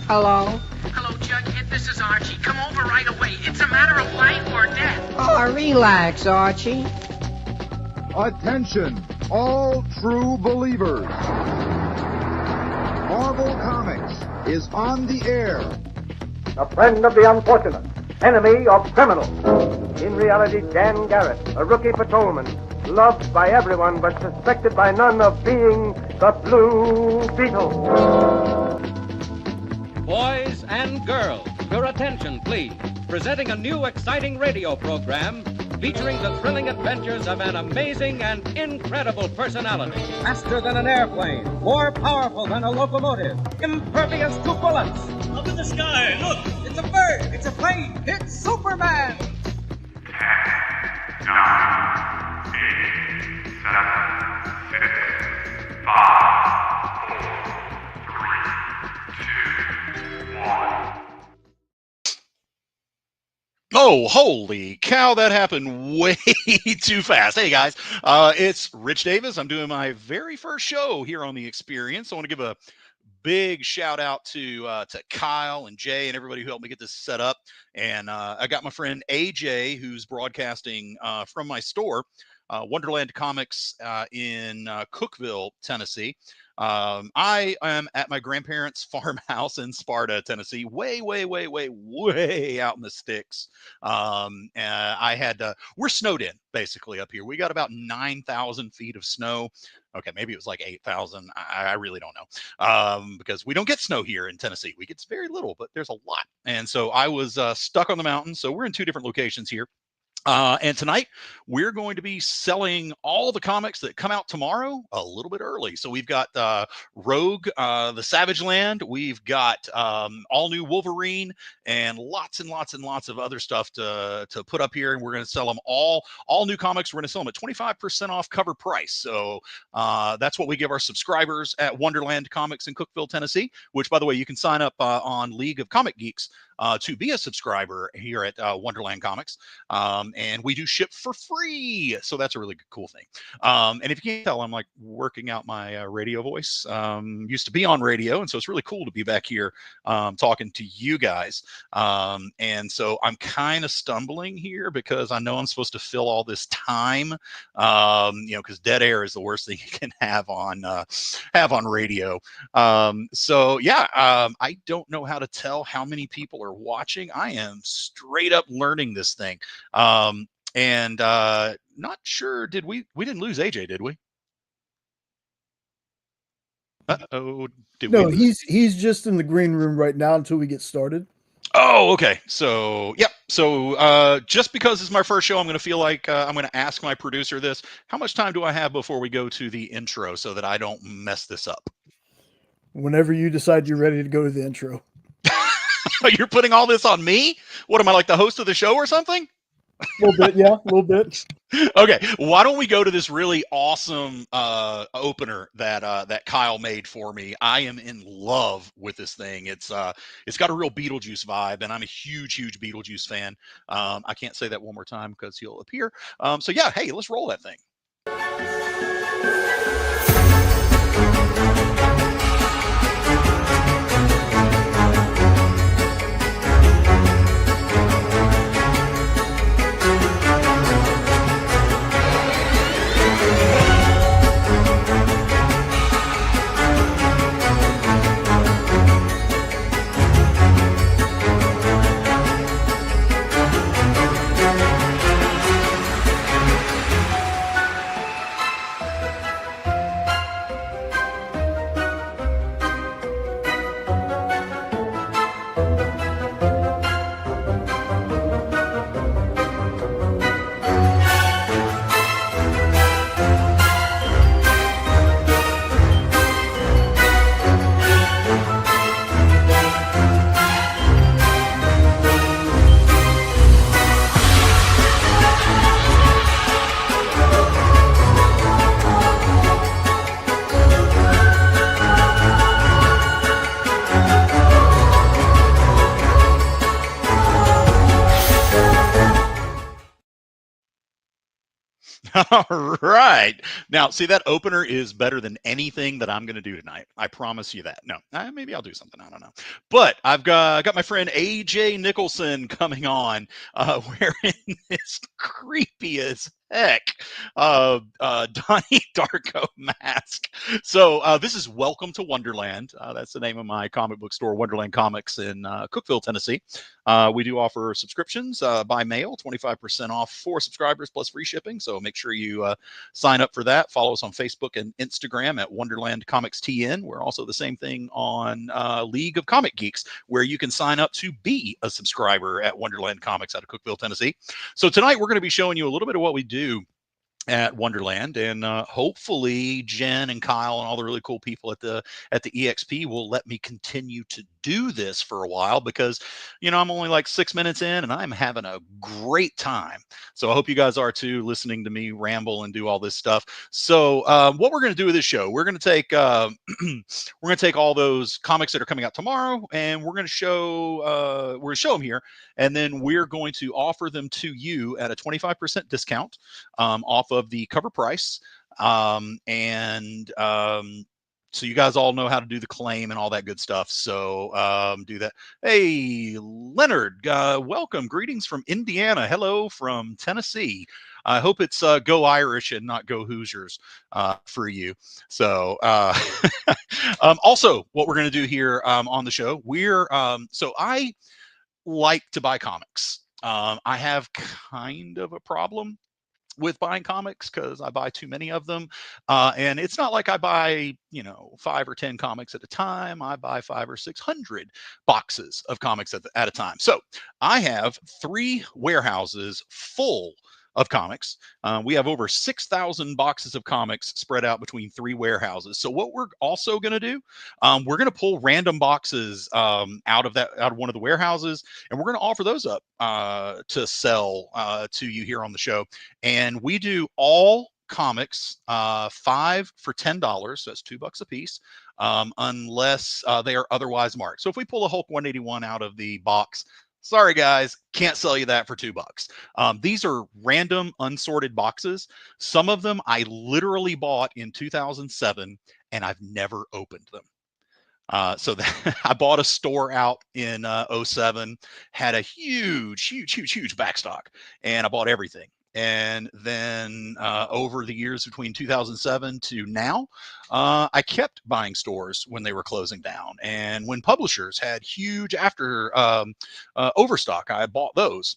Hello? Hello, Jughead. This is Archie. Come over right away. It's a matter of life or death. Oh, relax, Archie. Attention, all true believers. Marvel Comics is on the air. A friend of the unfortunate, enemy of criminals. In reality, Dan Garrett, a rookie patrolman, loved by everyone but suspected by none of being the Blue Beetle. Boys and girls, your attention, please. Presenting a new exciting radio program featuring the thrilling adventures of an amazing and incredible personality. Faster than an airplane, more powerful than a locomotive, impervious to bullets. Up in the sky, look! It's a bird, it's a plane, it's Superman! 10, 9, 8, 7, 6, 5, 4, 3, 2, 1. Oh, holy cow, that happened way too fast. Hey, guys, it's Rich Davis. I'm doing my very first show here on The Experience. I want to give a big shout out to Kyle and Jay and everybody who helped me get this set up. And I got my friend AJ, who's broadcasting from my store, Wonderland Comics in Cookeville, Tennessee. I am at my grandparents' farmhouse in Sparta, Tennessee, way out in the sticks. We're snowed in basically up here. We got about 9,000 feet of snow. Okay, maybe it was like 8,000. I really don't know, because we don't get snow here in Tennessee. We get very little, but there's a lot. And so I was stuck on the mountain. So we're in two different locations here. And tonight we're going to be selling all the comics that come out tomorrow a little bit early. So we've got Rogue, the Savage Land. We've got all new Wolverine and lots of other stuff to put up here. And we're going to sell them all new comics. We're going to sell them at 25% off cover price. So that's what we give our subscribers at Wonderland Comics in Cookeville, Tennessee, which, by the way, you can sign up on League of Comic Geeks to be a subscriber here at Wonderland Comics. And we do ship for free. So that's a really cool thing. And if you can't tell, I'm like working out my radio voice. Used to be on radio. And so it's really cool to be back here talking to you guys. And so I'm kind of stumbling here because I know I'm supposed to fill all this time, because dead air is the worst thing you can have on radio. So yeah, I don't know how to tell how many people are watching. I am straight up learning this thing. And not sure, we didn't lose AJ, did we? Uh-oh. No, he's just in the green room right now until we get started. Oh, okay. So, yep. So, just because this is my first show, I'm going to feel like I'm going to ask my producer this. How much time do I have before we go to the intro so that I don't mess this up? Whenever you decide you're ready to go to the intro. You're putting all this on me? What am I, like the host of the show or something? A little bit, yeah, a little bit. Okay, why don't we go to this really awesome opener that Kyle made for me? I am in love with this thing. It's got a real Beetlejuice vibe, and I'm a huge Beetlejuice fan. I can't say that one more time because he'll appear. So yeah, hey, let's roll that thing. All right. Now, see, that opener is better than anything that I'm going to do tonight. I promise you that. No, maybe I'll do something. I don't know. But I've got my friend AJ Nicholson coming on, wearing this creepy as heck Donnie Darko mask. So this is Welcome to Wonderland. That's the name of my comic book store, Wonderland Comics in Cookeville, Tennessee. We do offer subscriptions by mail, 25% off for subscribers plus free shipping. So make sure you sign up for that. Follow us on Facebook and Instagram at Wonderland Comics TN. We're also the same thing on League of Comic Geeks, where you can sign up to be a subscriber at Wonderland Comics out of Cookeville, Tennessee. So tonight we're going to be showing you a little bit of what we do at Wonderland, and hopefully Jen and Kyle and all the really cool people at the EXP will let me continue to do this for a while, because I'm only like 6 minutes in and I'm having a great time. So I hope you guys are too, listening to me ramble and do all this stuff. So what we're going to do with this show, we're going to take all those comics that are coming out tomorrow, and we're going to show them here, and then we're going to offer them to you at a 25% discount off of the cover price. So you guys all know how to do the claim and all that good stuff. So do that. Hey, Leonard, welcome. Greetings from Indiana. Hello from Tennessee. I hope it's go Irish and not go Hoosiers for you. So also, what we're going to do here on the show, so I like to buy comics. I have kind of a problem with buying comics because I buy too many of them. And it's not like I buy, 5 or 10 comics at a time. I buy 500 or 600 boxes of comics at a time. So I have 3 warehouses full of comics. We have over 6,000 boxes of comics spread out between 3 warehouses. So what we're also going to do, we're going to pull random boxes out of one of the warehouses, and we're going to offer those up to sell to you here on the show. And we do all comics 5 for $10. So that's $2 a piece, unless they are otherwise marked. So if we pull a Hulk 181 out of the box, sorry guys, can't sell you that for $2. These are random unsorted boxes. Some of them I literally bought in 2007 and I've never opened them. So I bought a store out in 07, had a huge backstock, and I bought everything. And then over the years between 2007 to now, I kept buying stores when they were closing down. And when publishers had huge overstock, I bought those.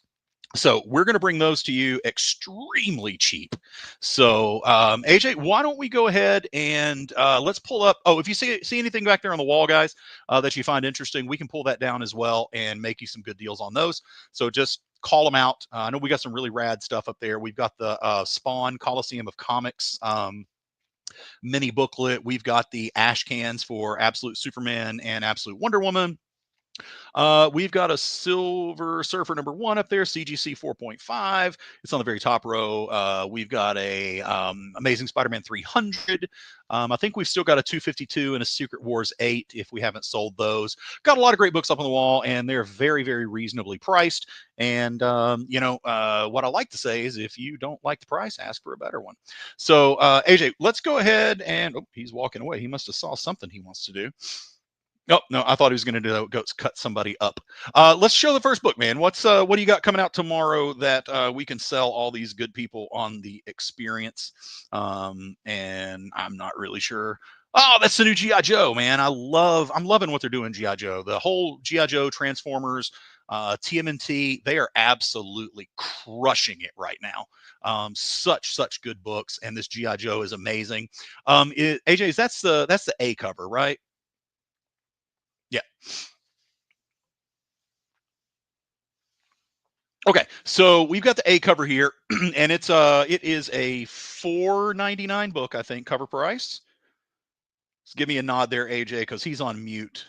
So we're going to bring those to you extremely cheap. So AJ, why don't we go ahead and let's pull up. Oh, if you see anything back there on the wall, guys, that you find interesting, we can pull that down as well and make you some good deals on those. So just call them out. I know we got some really rad stuff up there. We've got the Spawn Coliseum of Comics mini booklet. We've got the ash cans for Absolute Superman and Absolute Wonder Woman. We've got a Silver Surfer #1 up there, CGC 4.5. It's on the very top row. We've got a Amazing Spider-Man 300. I think we've still got a 252 and a Secret Wars 8 if we haven't sold those. Got a lot of great books up on the wall, and they're very, very reasonably priced. And, what I like to say is if you don't like the price, ask for a better one. So, AJ, let's go ahead and, oh, he's walking away. He must have saw something he wants to do. Oh, no, I thought he was going to go cut somebody up. Let's show the first book, man. What do you got coming out tomorrow that we can sell all these good people on the experience? And I'm not really sure. Oh, that's the new G.I. Joe, man. I'm loving what they're doing, G.I. Joe. The whole G.I. Joe, Transformers, TMNT, they are absolutely crushing it right now. Such good books, and this G.I. Joe is amazing. AJ, that's the A cover, right? Yeah. Okay, so we've got the A cover here, and it is a $4.99 book, I think, cover price. Just give me a nod there, AJ, because he's on mute.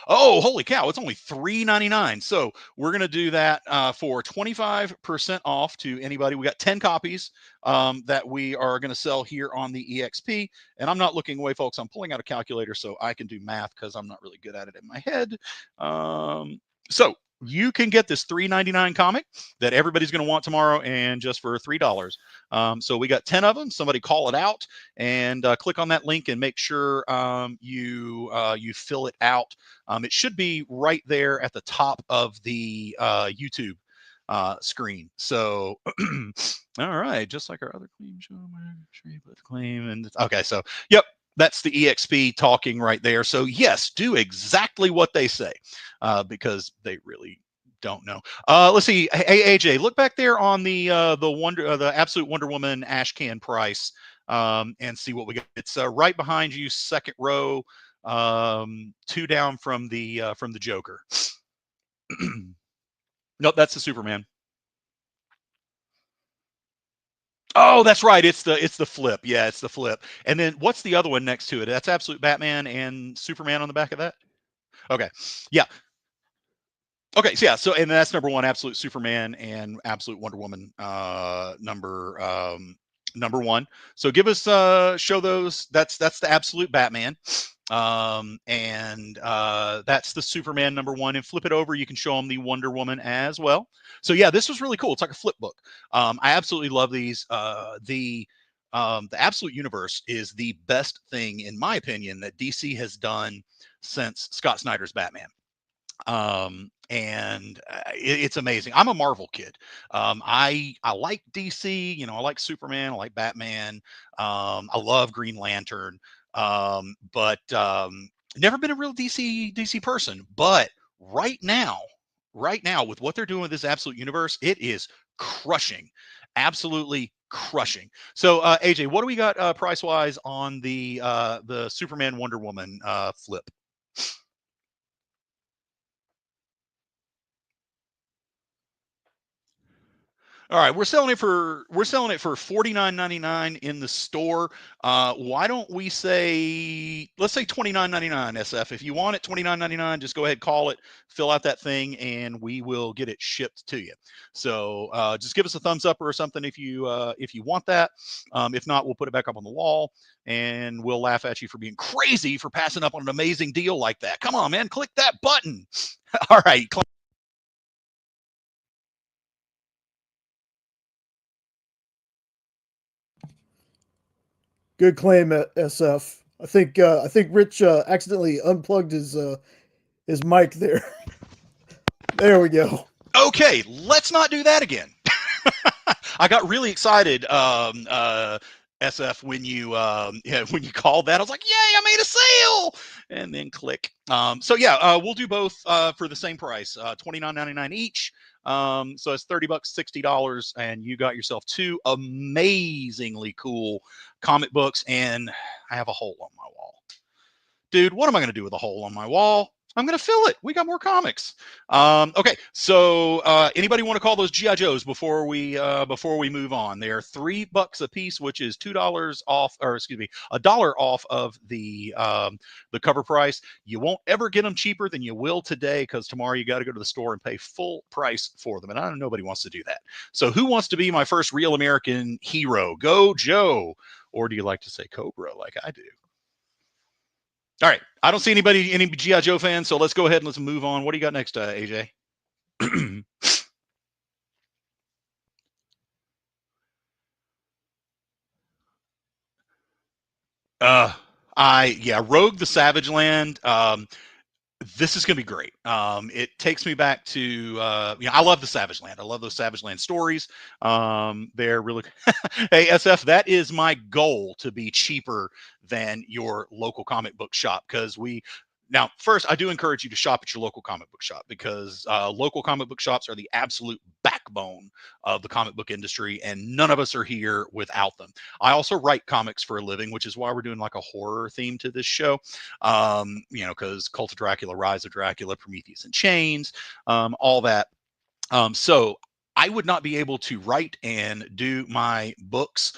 Oh, holy cow, it's only $3.99. So we're going to do that for 25% off to anybody. We got 10 copies that we are going to sell here on the EXP. And I'm not looking away, folks. I'm pulling out a calculator so I can do math because I'm not really good at it in my head. So you can get this $3.99 comic that everybody's going to want tomorrow, and just for $3. So we got 10 of them. Somebody call it out and click on that link and make sure you fill it out. It should be right there at the top of the YouTube screen. So, all right, just like our other claim show, sure you put the claim and okay. So, yep. That's the EXP talking right there. So yes, do exactly what they say, because they really don't know. Let's see. Hey AJ, look back there on the Absolute Wonder Woman ash can price, and see what we got. It's right behind you, second row, 2 down from the Joker. Nope, that's the Superman. Oh, that's right. It's the flip. Yeah, it's the flip. And then what's the other one next to it? That's Absolute Batman and Superman on the back of that. Okay. Yeah. Okay. So yeah. So and that's number 1, Absolute Superman and Absolute Wonder Woman, number 1. So give us show those. That's the Absolute Batman. And that's the Superman number 1, and flip it over. You can show them the Wonder Woman as well. So yeah, this was really cool. It's like a flip book. I absolutely love these. The Absolute Universe is the best thing, in my opinion, that DC has done since Scott Snyder's Batman. And it's amazing. I'm a Marvel kid. I like DC, you know, I like Superman, I like Batman. I love Green Lantern. But never been a real DC person. But right now, with what they're doing with this Absolute Universe, it is crushing, absolutely crushing. So AJ, what do we got price wise on the Superman Wonder Woman flip? All right, we're selling it for $49.99 in the store. Why don't we say, let's say $29.99, SF. If you want it $29.99, just go ahead, call it, fill out that thing, and we will get it shipped to you. So just give us a thumbs up or something if you want that. If not, we'll put it back up on the wall, and we'll laugh at you for being crazy for passing up on an amazing deal like that. Come on, man, click that button. All right. Good claim, SF. I think Rich accidentally unplugged his mic there. There we go. Okay, let's not do that again. I got really excited, SF, when you called that. I was like, "Yay! I made a sale!" And then click. So yeah, we'll do both for the same price, $29.99 each. So it's $30, $60, and you got yourself 2 amazingly cool comic books. And I have a hole on my wall, dude. What am I going to do with a hole on my wall? I'm going to fill it. We got more comics. Okay, so anybody want to call those GI Joes before we move on? They're $3 a piece, which is $2 off, or excuse me, $1 off of the cover price. You won't ever get them cheaper than you will today, because tomorrow you got to go to the store and pay full price for them, and I know nobody wants to do that. So who wants to be my first real American hero? Go Joe, or do you like to say Cobra like I do? All right. I don't see any G.I. Joe fans, so let's go ahead and let's move on. What do you got next, AJ? Rogue the Savage Land. This is going to be great. It takes me back to, I love the Savage Land. I love those Savage Land stories. They're really, hey, SF, that is my goal, to be cheaper than your local comic book shop. Now, first, I do encourage you to shop at your local comic book shop, because local comic book shops are the absolute backbone of the comic book industry, and none of us are here without them. I also write comics for a living, which is why we're doing like a horror theme to this show. Because Cult of Dracula, Rise of Dracula, Prometheus and Chains, all that. So I would not be able to write and do my books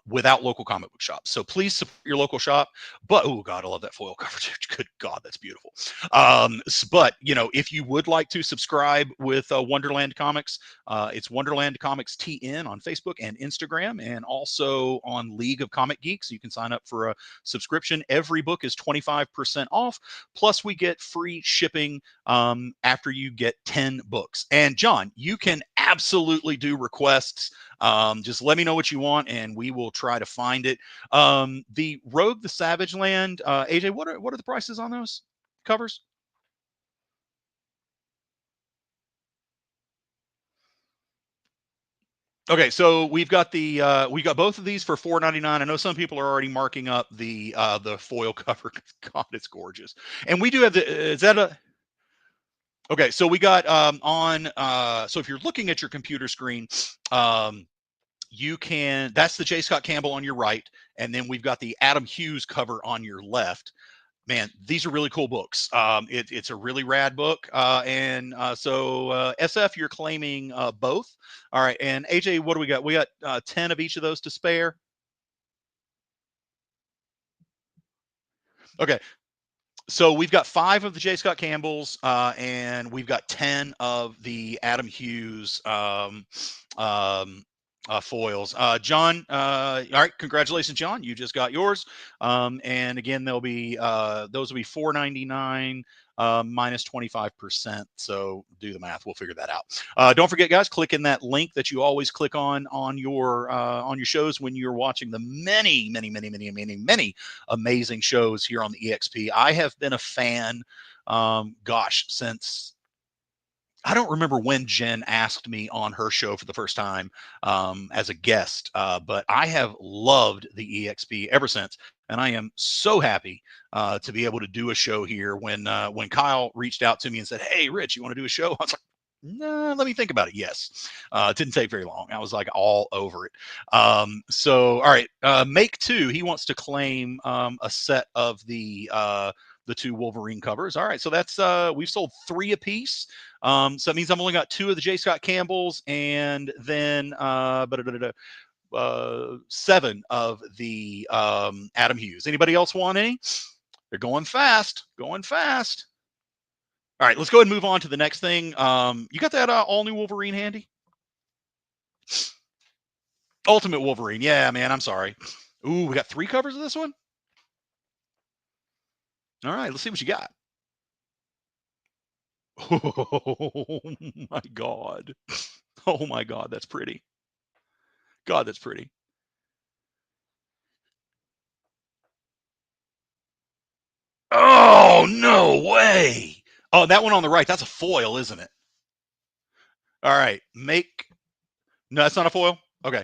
without local comic book shops. So please support your local shop. But, oh God, I love that foil cover. Good God, that's beautiful. But, you know, if you would like to subscribe with Wonderland Comics, it's Wonderland Comics TN on Facebook and Instagram, and also on League of Comic Geeks. You can sign up for a subscription. Every book is 25% off. Plus, we get free shipping after you get 10 books. And John, you can absolutely do requests. Just let me know what you want, and we will try to find it. The Rogue the Savage Land, AJ, what are the prices on those covers? Okay, so we've got both of these for $4.99. I know some people are already marking up the foil cover. God, it's gorgeous. And we do have is that a okay? So we got so if you're looking at your computer screen, you can, that's the J. Scott Campbell on your right, and then we've got the Adam Hughes cover on your left. Man, these are really cool books. It's a really rad book. And so SF, you're claiming both. All right. And AJ, what do we got? We got 10 of each of those to spare. Okay. So we've got 5 of the J. Scott Campbells, and we've got 10 of the Adam Hughes foils. John, all right, congratulations, John. You just got yours. And again, they'll be those will be $4.99 minus 25%. So do the math. We'll figure that out. Don't forget, guys, click in that link that you always click on your shows when you're watching the many amazing shows here on the EXP. I have been a fan, gosh, since I don't remember when Jen asked me on her show for the first time as a guest, but I have loved the EXP ever since, and I am so happy to be able to do a show here. When Kyle reached out to me and said, "Hey, Rich, you want to do a show?" I was like, "No, let me think about it." Yes, it didn't take very long. I was like all over it. So, all right, Make Two. He wants to claim a set of the 2 Wolverine covers. All right, so that's we've sold 3 apiece. So that means I've only got 2 of the J. Scott Campbells, and then 7 of the Adam Hughes. Anybody else want any? They're going fast, going fast. All right, let's go ahead and move on to the next thing. You got that all new Wolverine handy? Ultimate Wolverine. Yeah, man, I'm sorry. Ooh, we got 3 covers of this one? All right, let's see what you got. Oh my God. Oh my God, that's pretty. God, that's pretty. Oh, no way. Oh, that one on the right, that's a foil, isn't it? All right, no, that's not a foil? Okay.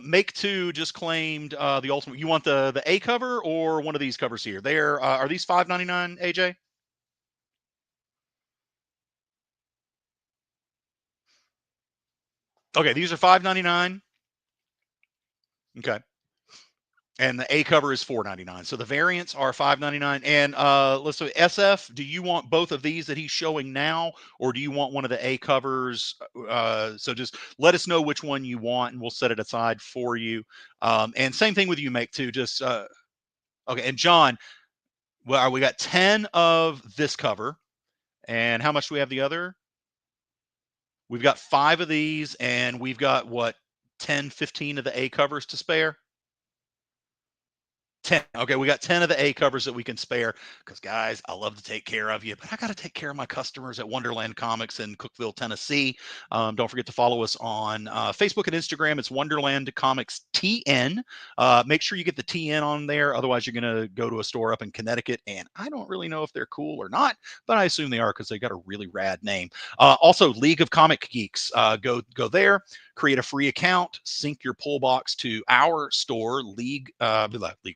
Make Two just claimed the ultimate. You want the A cover or one of these covers here? They're are these $5.99, AJ? Okay, these are $5.99. Okay. And the A cover is $4.99. So the variants are $5.99. And let's say SF, do you want both of these that he's showing now, or do you want one of the A covers? So just let us know which one you want, and we'll set it aside for you. And same thing with you, Make Two. Just okay. And John, well, we got 10 of this cover. And how much do we have the other? We've got 5 of these, and we've got what, 10, 15 of the A covers to spare? 10. Okay, we got 10 of the A covers that we can spare because, guys, I love to take care of you, but I got to take care of my customers at Wonderland Comics in Cookeville, Tennessee. Don't forget to follow us on Facebook and Instagram. It's Wonderland Comics TN. Make sure you get the TN on there. Otherwise, you're going to go to a store up in Connecticut, and I don't really know if they're cool or not, but I assume they are because they got a really rad name. Also, League of Comic Geeks. Go there. Create a free account, sync your pull box to our store, League of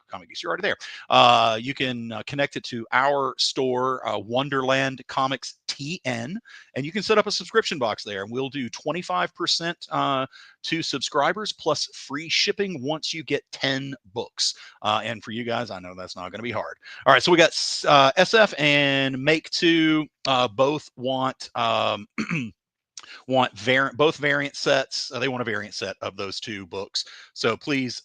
Comic Geeks. You're already there. You can connect it to our store, Wonderland Comics TN, and you can set up a subscription box there. And we'll do 25% to subscribers plus free shipping once you get 10 books. And for you guys, I know that's not going to be hard. All right, so we got SF and Make Two both want want both variant sets. They want a variant set of those 2 books. So please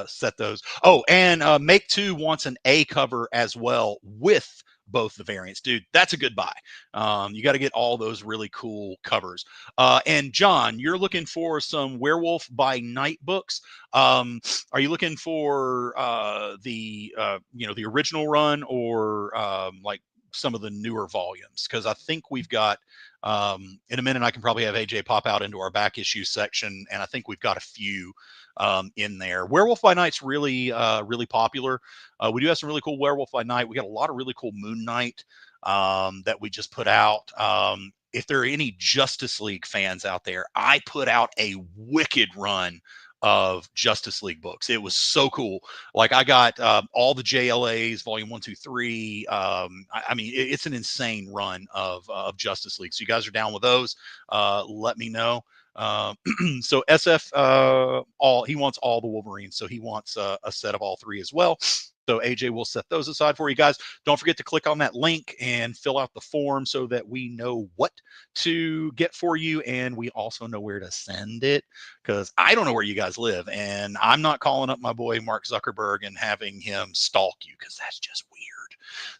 set those. Oh, and Make 2 wants an A cover as well with both the variants. Dude, that's a good buy. You got to get all those really cool covers. And John, you're looking for some Werewolf by Night books. Are you looking for the original run, or like some of the newer volumes? Because I think we've got in a minute I can probably have AJ pop out into our back issue section, and I think we've got a few in there. Werewolf by Night's really popular. We do have some really cool Werewolf by Night. We got a lot of really cool Moon Knight that we just put out. If there are any Justice League fans out there, I put out a wicked run of Justice League books. It was so cool. Like, I got all the JLAs, volume 1, 2, 3. I mean, it's an insane run of Justice League. So you guys are down with those, let me know. So SF, he wants all the Wolverines. So he wants a set of all 3 as well. So AJ will set those aside for you guys. Don't forget to click on that link and fill out the form so that we know what to get for you, and we also know where to send it, because I don't know where you guys live, and I'm not calling up my boy Mark Zuckerberg and having him stalk you, because that's just weird.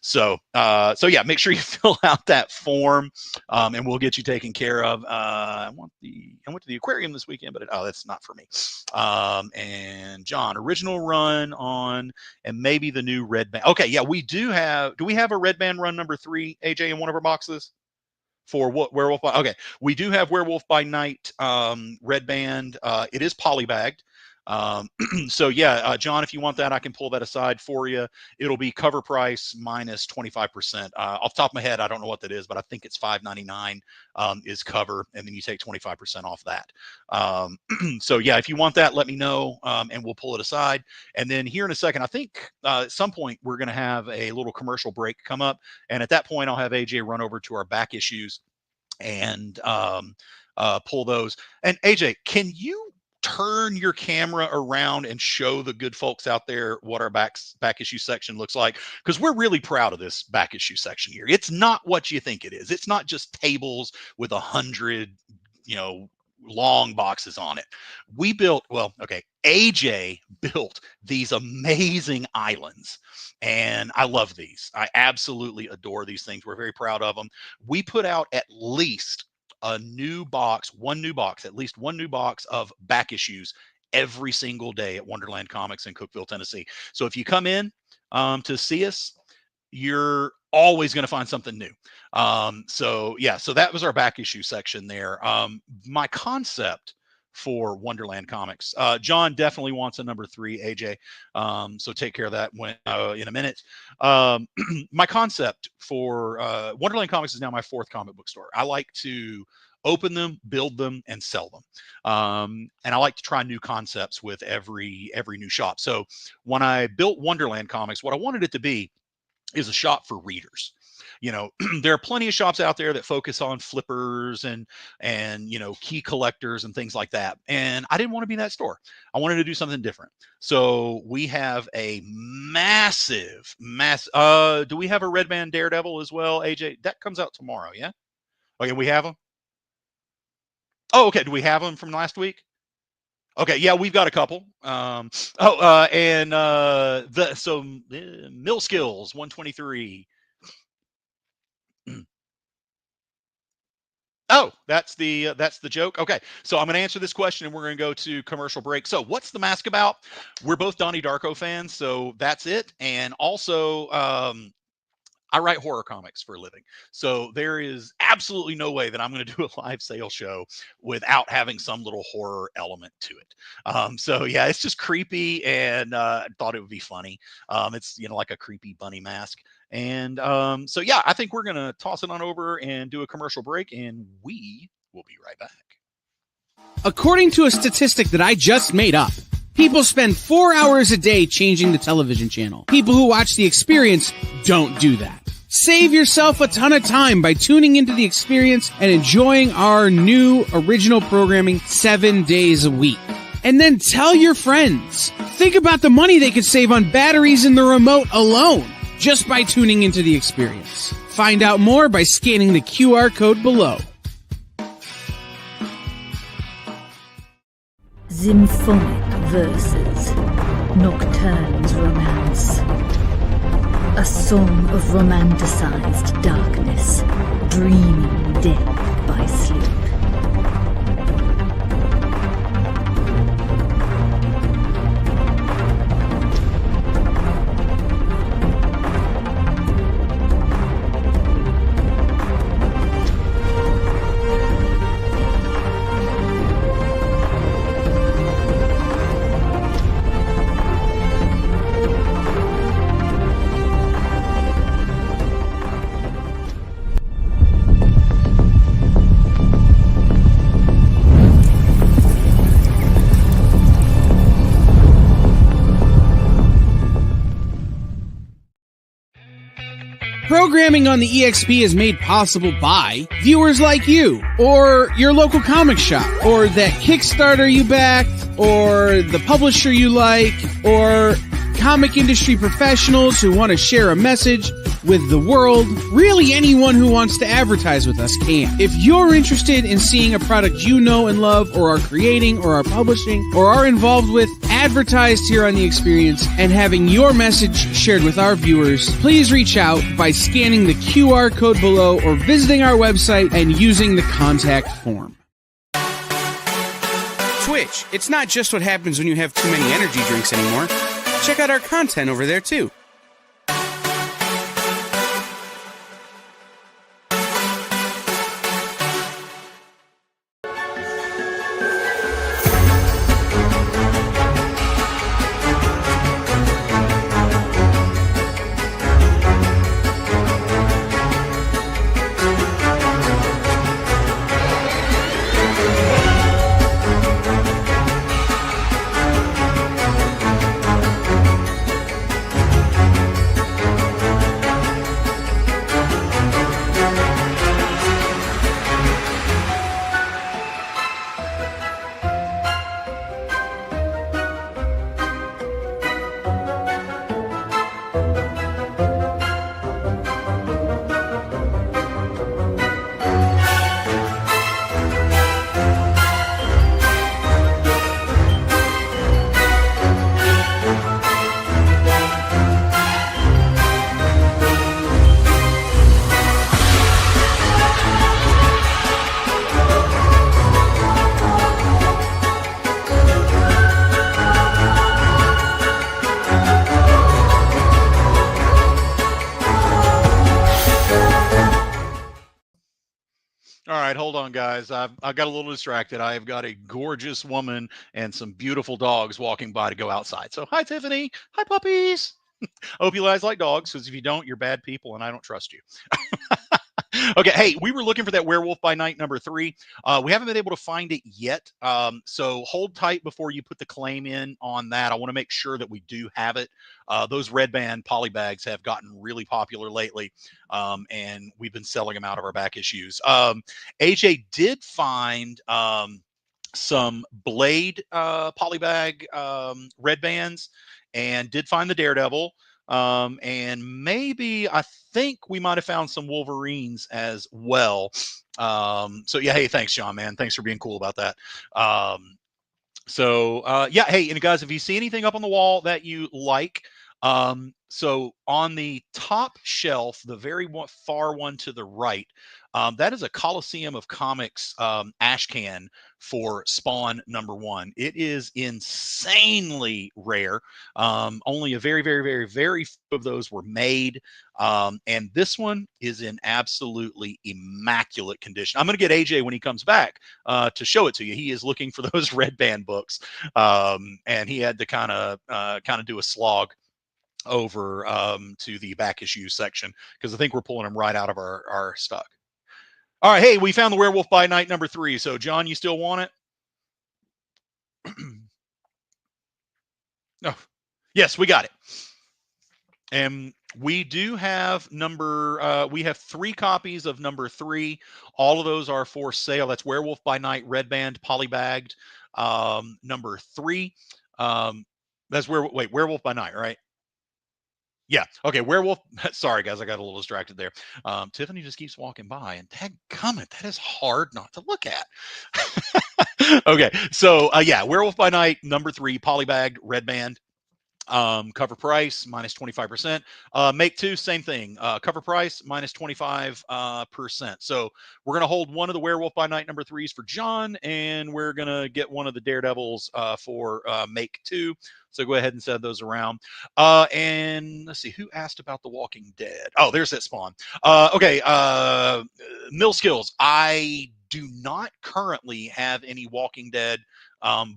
So yeah, make sure you fill out that form, and we'll get you taken care of. I went to the aquarium this weekend, but that's not for me. And John, original run on, and maybe the new Red Band. Okay, yeah, we do have. Do we have a Red Band run number 3, AJ, in one of our boxes? For what Werewolf by? Okay, we do have Werewolf by Night Red Band. It is polybagged. So yeah, John, if you want that, I can pull that aside for you. It'll be cover price minus 25%. Off the top of my head, I don't know what that is, but I think it's $5.99 is cover, and then you take 25% off that. So yeah, if you want that, let me know, and we'll pull it aside. And then here in a second, I think at some point we're going to have a little commercial break come up, and at that point I'll have AJ run over to our back issues and pull those. And AJ, can you turn your camera around and show the good folks out there what our back issue section looks like? Because we're really proud of this back issue section here. It's not what you think it is. It's not just tables with 100, long boxes on it. We built, AJ built these amazing islands, and I love these. I absolutely adore these things. We're very proud of them. We put out at least at least one new box of back issues every single day at Wonderland Comics in Cookeville, Tennessee. So if you come in to see us, you're always going to find something new. So that was our back issue section there. My concept for Wonderland Comics, John definitely wants a number 3, AJ. So take care of that in a minute. My concept for Wonderland Comics is now my 4th comic book store. I like to open them, build them, and sell them. And I like to try new concepts with every new shop. So when I built Wonderland Comics, what I wanted it to be is a shop for readers. There are plenty of shops out there that focus on flippers and key collectors and things like that. And I didn't want to be that store. I wanted to do something different. So we have a massive, do we have a Red Band Daredevil as well, AJ? That comes out tomorrow, yeah? Okay, we have them? Oh, okay. Do we have them from last week? Okay, yeah, we've got a couple. Mill Skills 123. Oh, that's the joke. Okay, so I'm going to answer this question, and we're going to go to commercial break. So, what's the mask about? We're both Donnie Darko fans, so that's it. And also, I write horror comics for a living. So there is absolutely no way that I'm going to do a live sales show without having some little horror element to it. So yeah, it's just creepy, and I thought it would be funny. It's, like a creepy bunny mask. And so yeah, I think we're going to toss it on over and do a commercial break, and we will be right back. According to a statistic that I just made up, people spend 4 hours a day changing the television channel. People who watch The Experience don't do that. Save yourself a ton of time by tuning into The Experience and enjoying our new original programming 7 days a week. And then tell your friends. Think about the money they could save on batteries in the remote alone just by tuning into The Experience. Find out more by scanning the QR code below. Symphonic verses, Nocturne's romance. A song of romanticized darkness, dreaming death by sleep. Programming on the EXP is made possible by viewers like you, or your local comic shop, or that Kickstarter you backed, or the publisher you like, or comic industry professionals who want to share a message with the world. Really, anyone who wants to advertise with us can. If you're interested in seeing a product you know and love, or are creating, or are publishing, or are involved with, advertised here on The Experience, and having your message shared with our viewers, please reach out by scanning the QR code below or visiting our website and using the contact form. Twitch, it's not just what happens when you have too many energy drinks anymore. Check out our content over there too. Hold on, guys. I got a little distracted. I have got a gorgeous woman and some beautiful dogs walking by to go outside. So, hi, Tiffany. Hi, puppies. Hope you guys like dogs, because if you don't, you're bad people, and I don't trust you. Okay, hey, we were looking for that Werewolf by Night #3. We haven't been able to find it yet, so hold tight before you put the claim in on that. I want to make sure that we do have it. Those red band poly bags have gotten really popular lately, and we've been selling them out of our back issues. AJ did find some Blade polybag red bands, and did find the Daredevil. And maybe I think we might have found some Wolverines as well. So yeah, hey, thanks, John, man. Thanks for being cool about that. Yeah, hey, and guys, if you see anything up on the wall that you like, so on the top shelf, the very far one to the right, that is a Coliseum of Comics ash can for Spawn #1. It is insanely rare. Only a very, very, very, very few of those were made. And this one is in absolutely immaculate condition. I'm going to get AJ when he comes back to show it to you. He is looking for those red band books. And he had to kind of do a slog over to the back issue section, because I think we're pulling them right out of our stock. All right, hey, we found the Werewolf by Night #3. So, John, you still want it? Oh, yes, we got it. And we do have we have 3 copies of #3. All of those are for sale. That's Werewolf by Night, red band, polybagged, #3. That's Werewolf by Night, right? Yeah. Okay. Werewolf. Sorry, guys. I got a little distracted there. Tiffany just keeps walking by, and dadgummit, that is hard not to look at. Okay. So, yeah, Werewolf by Night, #3, polybagged, red band. Cover price minus 25%. Make two, same thing. Cover price minus 25%. So we're gonna hold one of the Werewolf by Night #3s for John, and we're gonna get one of the Daredevils for make two. So go ahead and send those around. And let's see who asked about The Walking Dead. Oh, there's that Spawn. Okay. Mill Skills. I do not currently have any Walking Dead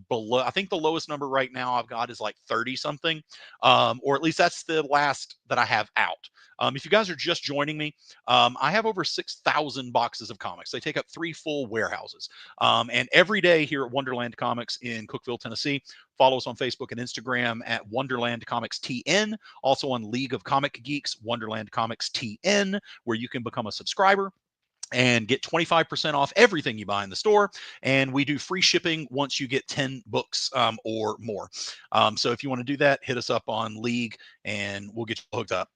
below. I think the lowest number right now I've got is like 30 something, or at least that's the last that I have out. If you guys are just joining me, I have over 6,000 boxes of comics. They take up 3 full warehouses. And every day here at Wonderland Comics in Cookeville, Tennessee, follow us on Facebook and Instagram at Wonderland Comics TN. Also on League of Comic Geeks, Wonderland Comics TN, where you can become a subscriber and get 25% off everything you buy in the store. And we do free shipping once you get 10 books or more. So if you want to do that, hit us up on League and we'll get you hooked up.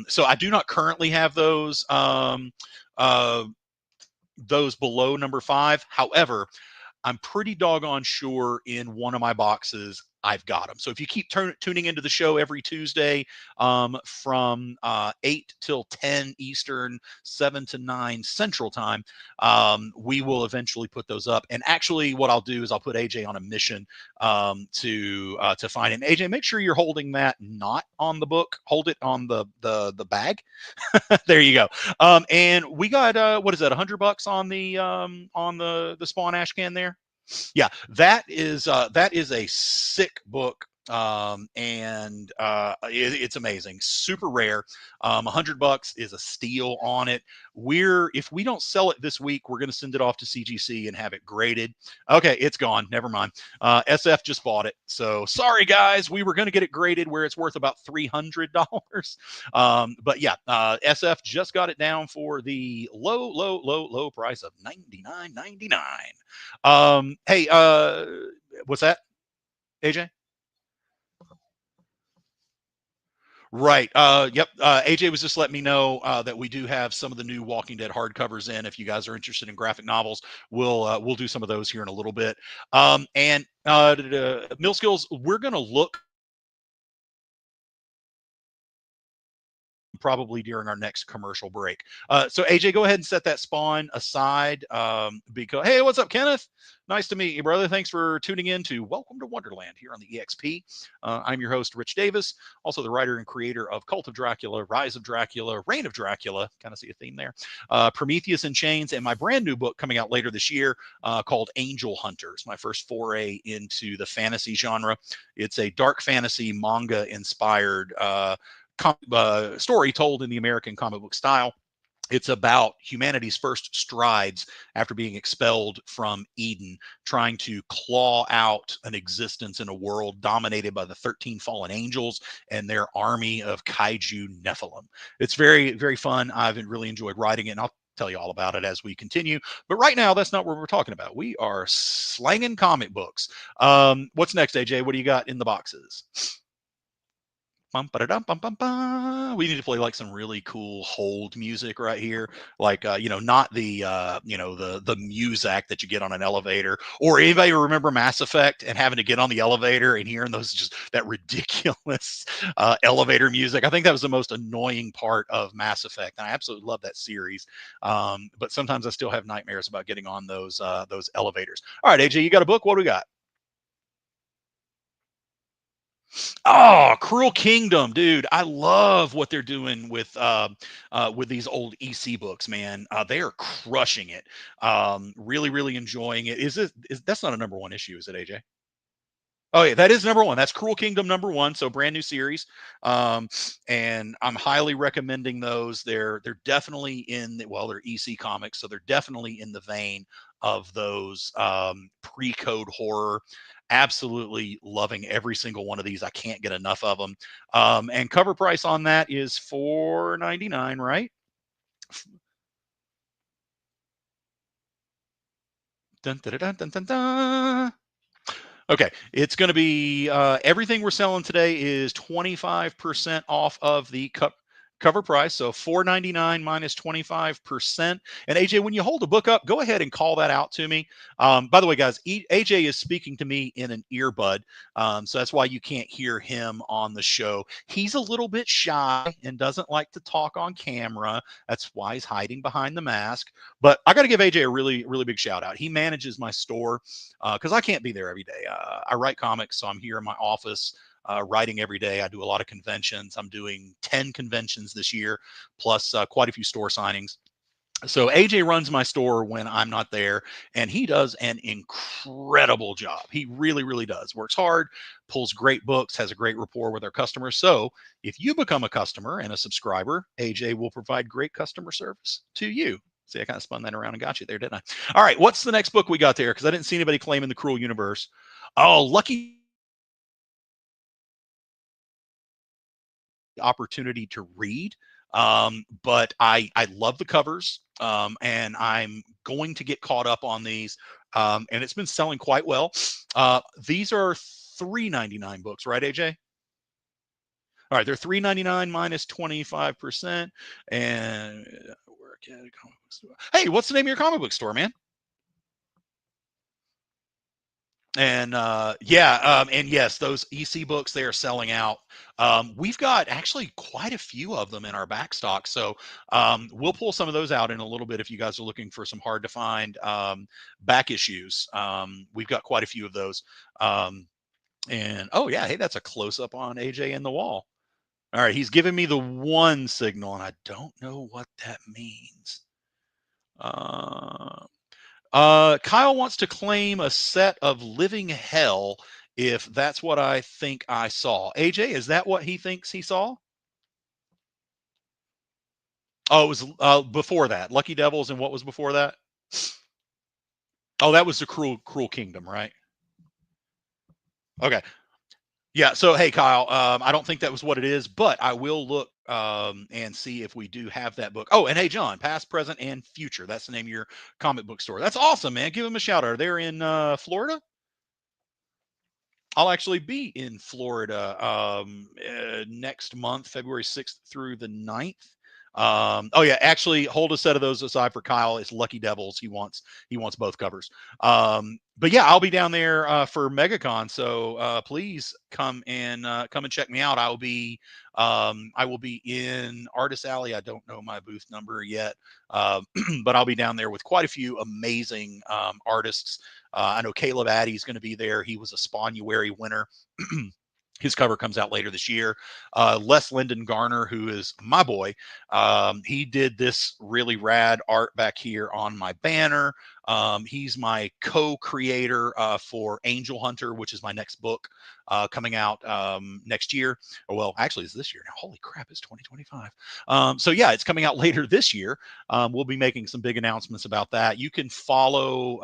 So I do not currently have those below #5. However, I'm pretty doggone sure in one of my boxes I've got them. So if you keep tuning into the show every Tuesday from 8 till 10 Eastern, 7 to 9 Central Time, we will eventually put those up. And actually, what I'll do is I'll put AJ on a mission to find it. And AJ, make sure you're holding that not on the book. Hold it on the bag. There you go. And we got what is that? $100 on the Spawn ash can there. Yeah, that is a sick book. And it's amazing, super rare. $100 is a steal on it. If we don't sell it this week, we're going to send it off to CGC and have it graded. Okay, it's gone. Never mind. SF just bought it. So sorry, guys. We were going to get it graded where it's worth about $300. But yeah, SF just got it down for the low price of $99.99. Hey, what's that, AJ? Right. Yep. AJ was just letting me know that we do have some of the new Walking Dead hardcovers in. If you guys are interested in graphic novels, we'll do some of those here in a little bit. And Mill Skills, we're going to look probably during our next commercial break. So AJ, go ahead and set that Spawn aside because, hey, what's up, Kenneth? Nice to meet you, brother. Thanks for tuning in to Welcome to Wonderland here on the EXP. I'm your host, Rich Davis, also the writer and creator of Cult of Dracula, Rise of Dracula, Reign of Dracula, kind of see a theme there, Prometheus in Chains, and my brand new book coming out later this year called Angel Hunters, my first foray into the fantasy genre. It's a dark fantasy manga-inspired story told in the American comic book style. It's about humanity's first strides after being expelled from Eden, trying to claw out an existence in a world dominated by the 13 fallen angels and their army of kaiju Nephilim. It's very, very fun. I've really enjoyed writing it, and I'll tell you all about it as we continue. But right now, that's not what we're talking about. We are slanging comic books. What's next, AJ? What do you got in the boxes? We need to play like some really cool hold music right here, like not the the music that you get on an elevator. Or anybody remember Mass Effect and having to get on the elevator and hearing those just that ridiculous elevator music? I think that was the most annoying part of Mass Effect, and I absolutely love that series. But sometimes I still have nightmares about getting on those elevators. All right, AJ, you got a book? What do we got? Oh, Cruel Kingdom, dude! I love what they're doing with these old EC books, man. They are crushing it. Really, really enjoying it. That's not a #1 issue, is it, AJ? Oh yeah, that is #1. That's Cruel Kingdom #1. So brand new series, and I'm highly recommending those. They're definitely they're EC comics, so they're definitely in the vein of those pre-code horror. Absolutely loving every single one of these. I can't get enough of them. And cover price on that is $4.99, right? Dun, dun, dun, dun, dun, dun. Okay, it's going to be everything we're selling today is 25% off of the cover price. So $4.99 minus 25%. And AJ, when you hold a book up, go ahead and call that out to me. By the way, guys, AJ is speaking to me in an earbud. So that's why you can't hear him on the show. He's a little bit shy and doesn't like to talk on camera. That's why he's hiding behind the mask. But I got to give AJ a really, really big shout out. He manages my store because I can't be there every day. I write comics, so I'm here in my office writing every day. I do a lot of conventions. I'm doing 10 conventions this year, plus quite a few store signings. So AJ runs my store when I'm not there, and he does an incredible job. He really, really does. Works hard, pulls great books, has a great rapport with our customers. So if you become a customer and a subscriber, AJ will provide great customer service to you. See, I kind of spun that around and got you there, didn't I? All right, what's the next book we got there? Because I didn't see anybody claiming the Cruel Universe. Oh, lucky opportunity to read. But I love the covers, and I'm going to get caught up on these. And it's been selling quite well. These are $3.99 books, right, AJ? All right, they're $3.99 minus 25%. And work at a comic book store. Hey, what's the name of your comic book store, man? And and yes, those EC books, they are selling out. We've got actually quite a few of them in our back stock, so we'll pull some of those out in a little bit if you guys are looking for some hard to find back issues. We've got quite a few of those. And oh yeah, hey, that's a close up on AJ in the wall. All right, he's giving me the one signal, and I don't know what that means. Kyle wants to claim a set of Living Hell if that's what I think I saw. AJ, is that what he thinks he saw? Oh, it was before that. Lucky Devils, and what was before that? Oh, that was the Cruel Kingdom, right? Okay. Yeah. So, hey, Kyle, I don't think that was what it is, but I will look and see if we do have that book. Oh, and hey, John, past, present, and future. That's the name of your comic book store. That's awesome, man. Give them a shout out. They're in Florida. I'll actually be in Florida next month, February 6th through the 9th. Oh yeah, actually hold a set of those aside for Kyle. It's Lucky Devils. He wants both covers. But yeah, I'll be down there for MegaCon. So please come and check me out. I will be in Artist Alley. I don't know my booth number yet, but I'll be down there with quite a few amazing artists. I know Caleb Addy's going to be there. He was a Spawnuary winner. His cover comes out later this year. Les Lyndon Garner, who is my boy, he did this really rad art back here on my banner. He's my co-creator for Angel Hunter, which is my next book coming out next year. Or well, actually, it's this year now. Holy crap, it's 2025. So yeah, it's coming out later this year. We'll be making some big announcements about that. You can follow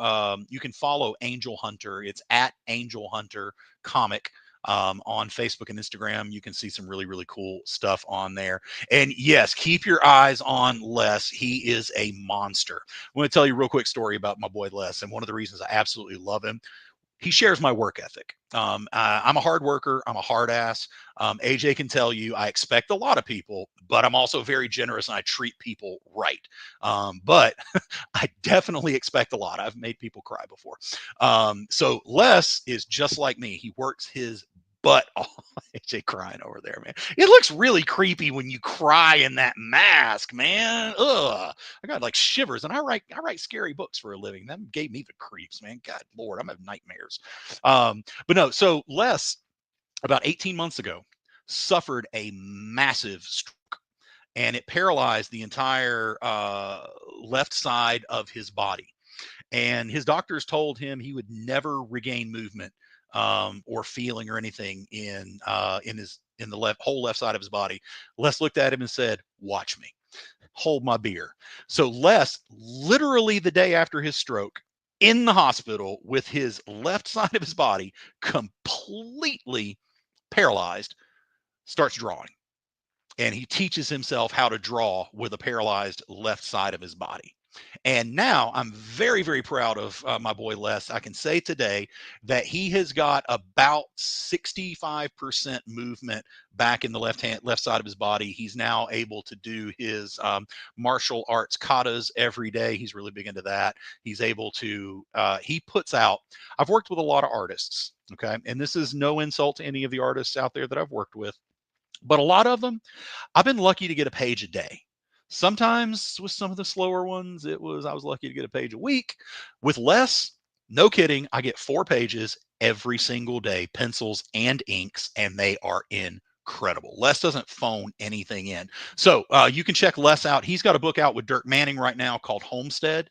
Angel Hunter. It's at Angel Hunter Comic. On Facebook and Instagram. You can see some really, really cool stuff on there. And yes, keep your eyes on Les. He is a monster. I'm going to tell you a real quick story about my boy Les. And one of the reasons I absolutely love him, he shares my work ethic. I'm a hard worker. I'm a hard ass. AJ can tell you I expect a lot of people, but I'm also very generous and I treat people right. But I definitely expect a lot. I've made people cry before. So Les is just like me. He works his butt off. AJ crying over there, man. It looks really creepy when you cry in that mask, man. Ugh. I got like shivers, and I write scary books for a living. That gave me the creeps, man. God Lord, I'm having nightmares. But no, so Les, about 18 months ago, suffered a massive stroke, and it paralyzed the entire left side of his body. And his doctors told him he would never regain movement or feeling or anything in the whole left side of his body. Les looked at him and said, "Watch me. Hold my beer." So Les, literally the day after his stroke, in the hospital with his left side of his body completely paralyzed, starts drawing. And he teaches himself how to draw with a paralyzed left side of his body. And now I'm very, very proud of my boy Les. I can say today that he has got about 65% movement back in the left side of his body. He's now able to do his martial arts katas every day. He's really big into that. He's able to, he puts out, I've worked with a lot of artists, okay? And this is no insult to any of the artists out there that I've worked with, but a lot of them, I've been lucky to get a page a day. Sometimes with some of the slower ones, I was lucky to get a page a week. With Les, no kidding, I get 4 pages every single day, pencils and inks, and they are incredible. Les doesn't phone anything in. So you can check Les out. He's got a book out with Dirk Manning right now called Homestead.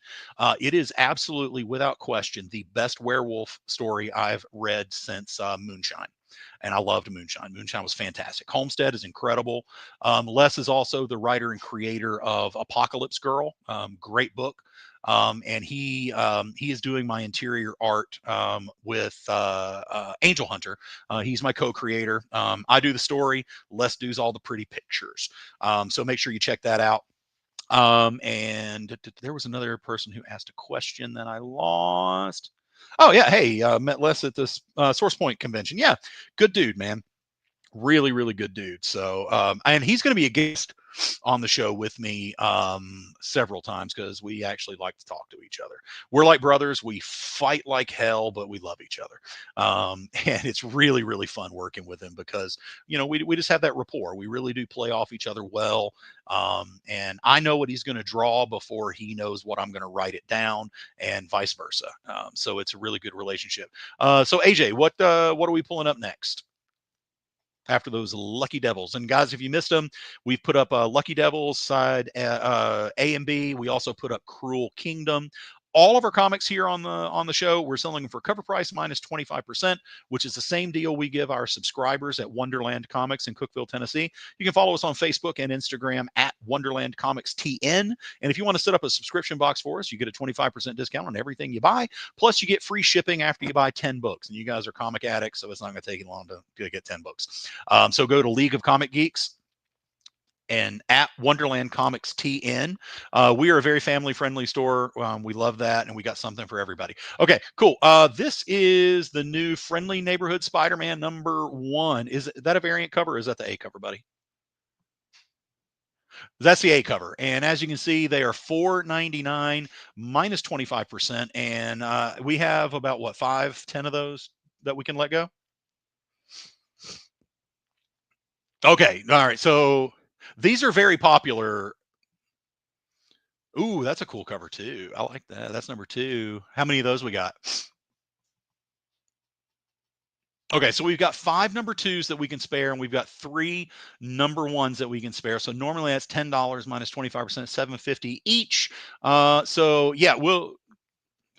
It is absolutely, without question, the best werewolf story I've read since Moonshine. And I loved Moonshine. Moonshine was fantastic. Homestead is incredible. Les is also the writer and creator of Apocalypse Girl. Great book. And he is doing my interior art with Angel Hunter. He's my co-creator. I do the story. Les does all the pretty pictures. So make sure you check that out. And there was another person who asked a question that I lost. Oh yeah, hey, met Les at this Source Point convention. Yeah, good dude, man. Really, really good dude. So, and he's going to be a guest on the show with me several times because we actually like to talk to each other. We're like brothers. We fight like hell, but we love each other. And it's really, really fun working with him because, you know, we just have that rapport. We really do play off each other well. And I know what he's going to draw before he knows what I'm going to write it down, and vice versa. So it's a really good relationship. So AJ, what are we pulling up next after those Lucky Devils? And guys, if you missed them, we've put up Lucky Devils side A and B. We also put up Cruel Kingdom. All of our comics here on the show, we're selling them for cover price minus 25%, which is the same deal we give our subscribers at Wonderland Comics in Cookeville, Tennessee. You can follow us on Facebook and Instagram at Wonderland Comics TN. And if you want to set up a subscription box for us, you get a 25% discount on everything you buy. Plus, you get free shipping after you buy 10 books. And you guys are comic addicts, so it's not going to take you long to get 10 books. So go to League of Comic Geeks and at Wonderland Comics TN. We are a very family-friendly store. We love that, and we got something for everybody. Okay, cool. This is the new Friendly Neighborhood Spider-Man #1. Is that a variant cover, or is that the A cover, buddy? That's the A cover. And as you can see, they are $4.99 minus 25%. And we have about, what, 5-10 of those that we can let go? Okay, all right. So these are very popular. Ooh, that's a cool cover too. I like that. That's #2. How many of those we got? Okay, so we've got 5 #2s that we can spare, and we've got 3 #1s that we can spare. So normally that's $10 minus 25%, $7.50 each. So yeah,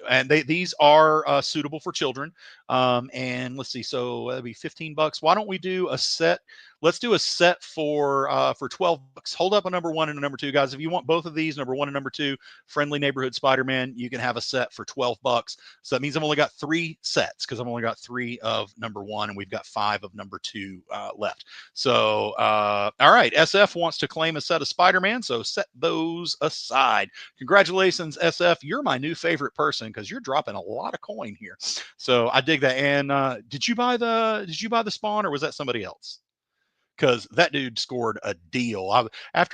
and these are suitable for children. And let's see, so that'd be $15. Why don't we do a set? Let's do a set for $12. Hold up a #1 and a #2, guys. If you want both of these, #1 and #2, Friendly Neighborhood Spider-Man, you can have a set for $12. So that means I've only got 3 sets because I've only got 3 of #1, and we've got 5 of #2 left. So all right, SF wants to claim a set of Spider-Man, so set those aside. Congratulations, SF. You're my new favorite person because you're dropping a lot of coin here. So I dig that. And did you buy the Spawn, or was that somebody else? Because that dude scored a deal. It was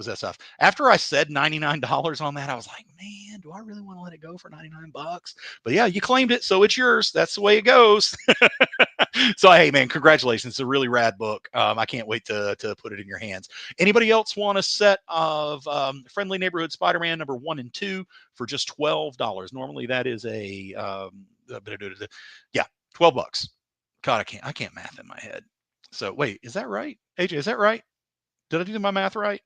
SF. After I said $99 on that, I was like, man, do I really want to let it go for $99? But yeah, you claimed it, so it's yours. That's the way it goes. So hey, man, congratulations! It's a really rad book. I can't wait to put it in your hands. Anybody else want a set of Friendly Neighborhood Spider-Man #1 and 2 for just $12? Normally that is $12. God, I can't math in my head. So wait, is that right? AJ, is that right? Did I do my math right?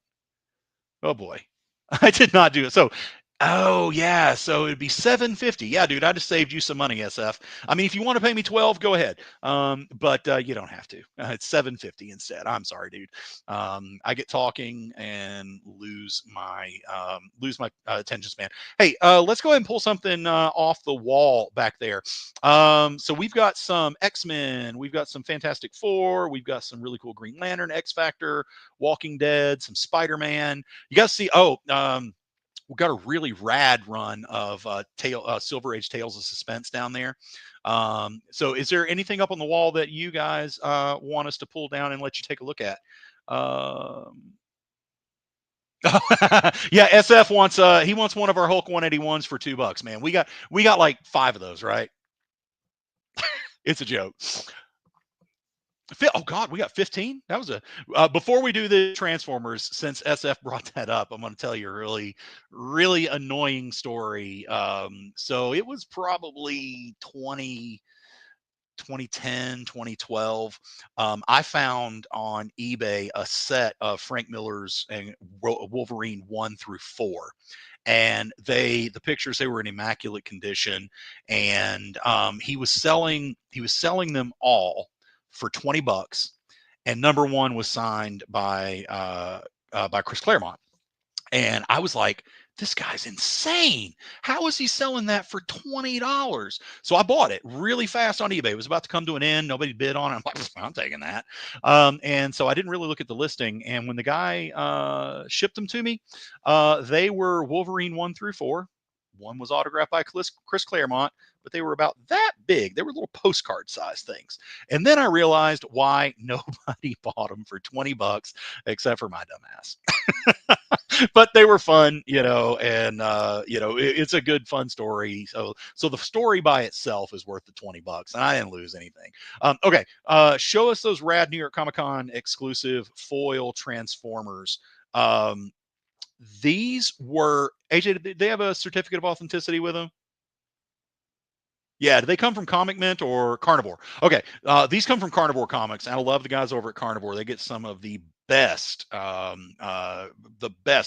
Oh boy, I did not do it. So, oh yeah, so it'd be $7.50. Yeah, dude, I just saved you some money, SF. I mean, if you want to pay me $12, go ahead. But you don't have to. It's $7.50 instead. I'm sorry, dude. I get talking and lose my attention span. Hey, let's go ahead and pull something off the wall back there. So we've got some X-Men, we've got some Fantastic Four, we've got some really cool Green Lantern, X Factor, Walking Dead, some Spider-Man. You guys see? we got a really rad run of Silver Age Tales of Suspense down there. So is there anything up on the wall that you guys want us to pull down and let you take a look at? Yeah, SF wants he wants one of our Hulk 181s for $2, man. We got like 5 of those, right? It's a joke. Oh God, we got 15. That was a before we do the Transformers, since SF brought that up, I'm going to tell you a really annoying story. So it was probably 2010, 2012. I found on eBay a set of Frank Miller's and Wolverine 1 through 4. And the pictures, they were in immaculate condition, and he was selling them all for $20, and number 1 was signed by Chris Claremont. And I was like, this guy's insane. How is he selling that for $20? So I bought it really fast on eBay. It was about to come to an end. Nobody bid on it. I'm like, I'm taking that. And so I didn't really look at the listing. And when the guy shipped them to me, they were Wolverine 1 through 4. One was autographed by Chris Claremont, but they were about that big. They were little postcard size things. And then I realized why nobody bought them for $20 except for my dumbass. But they were fun, and it's a good, fun story. So the story by itself is worth the $20, and I didn't lose anything. Okay, show us those rad New York Comic Con exclusive foil Transformers. These were, AJ, did they have a certificate of authenticity with them? Yeah, do they come from Comic Mint or Carnivore? Okay, these come from Carnivore Comics, and I love the guys over at Carnivore. They get some of the best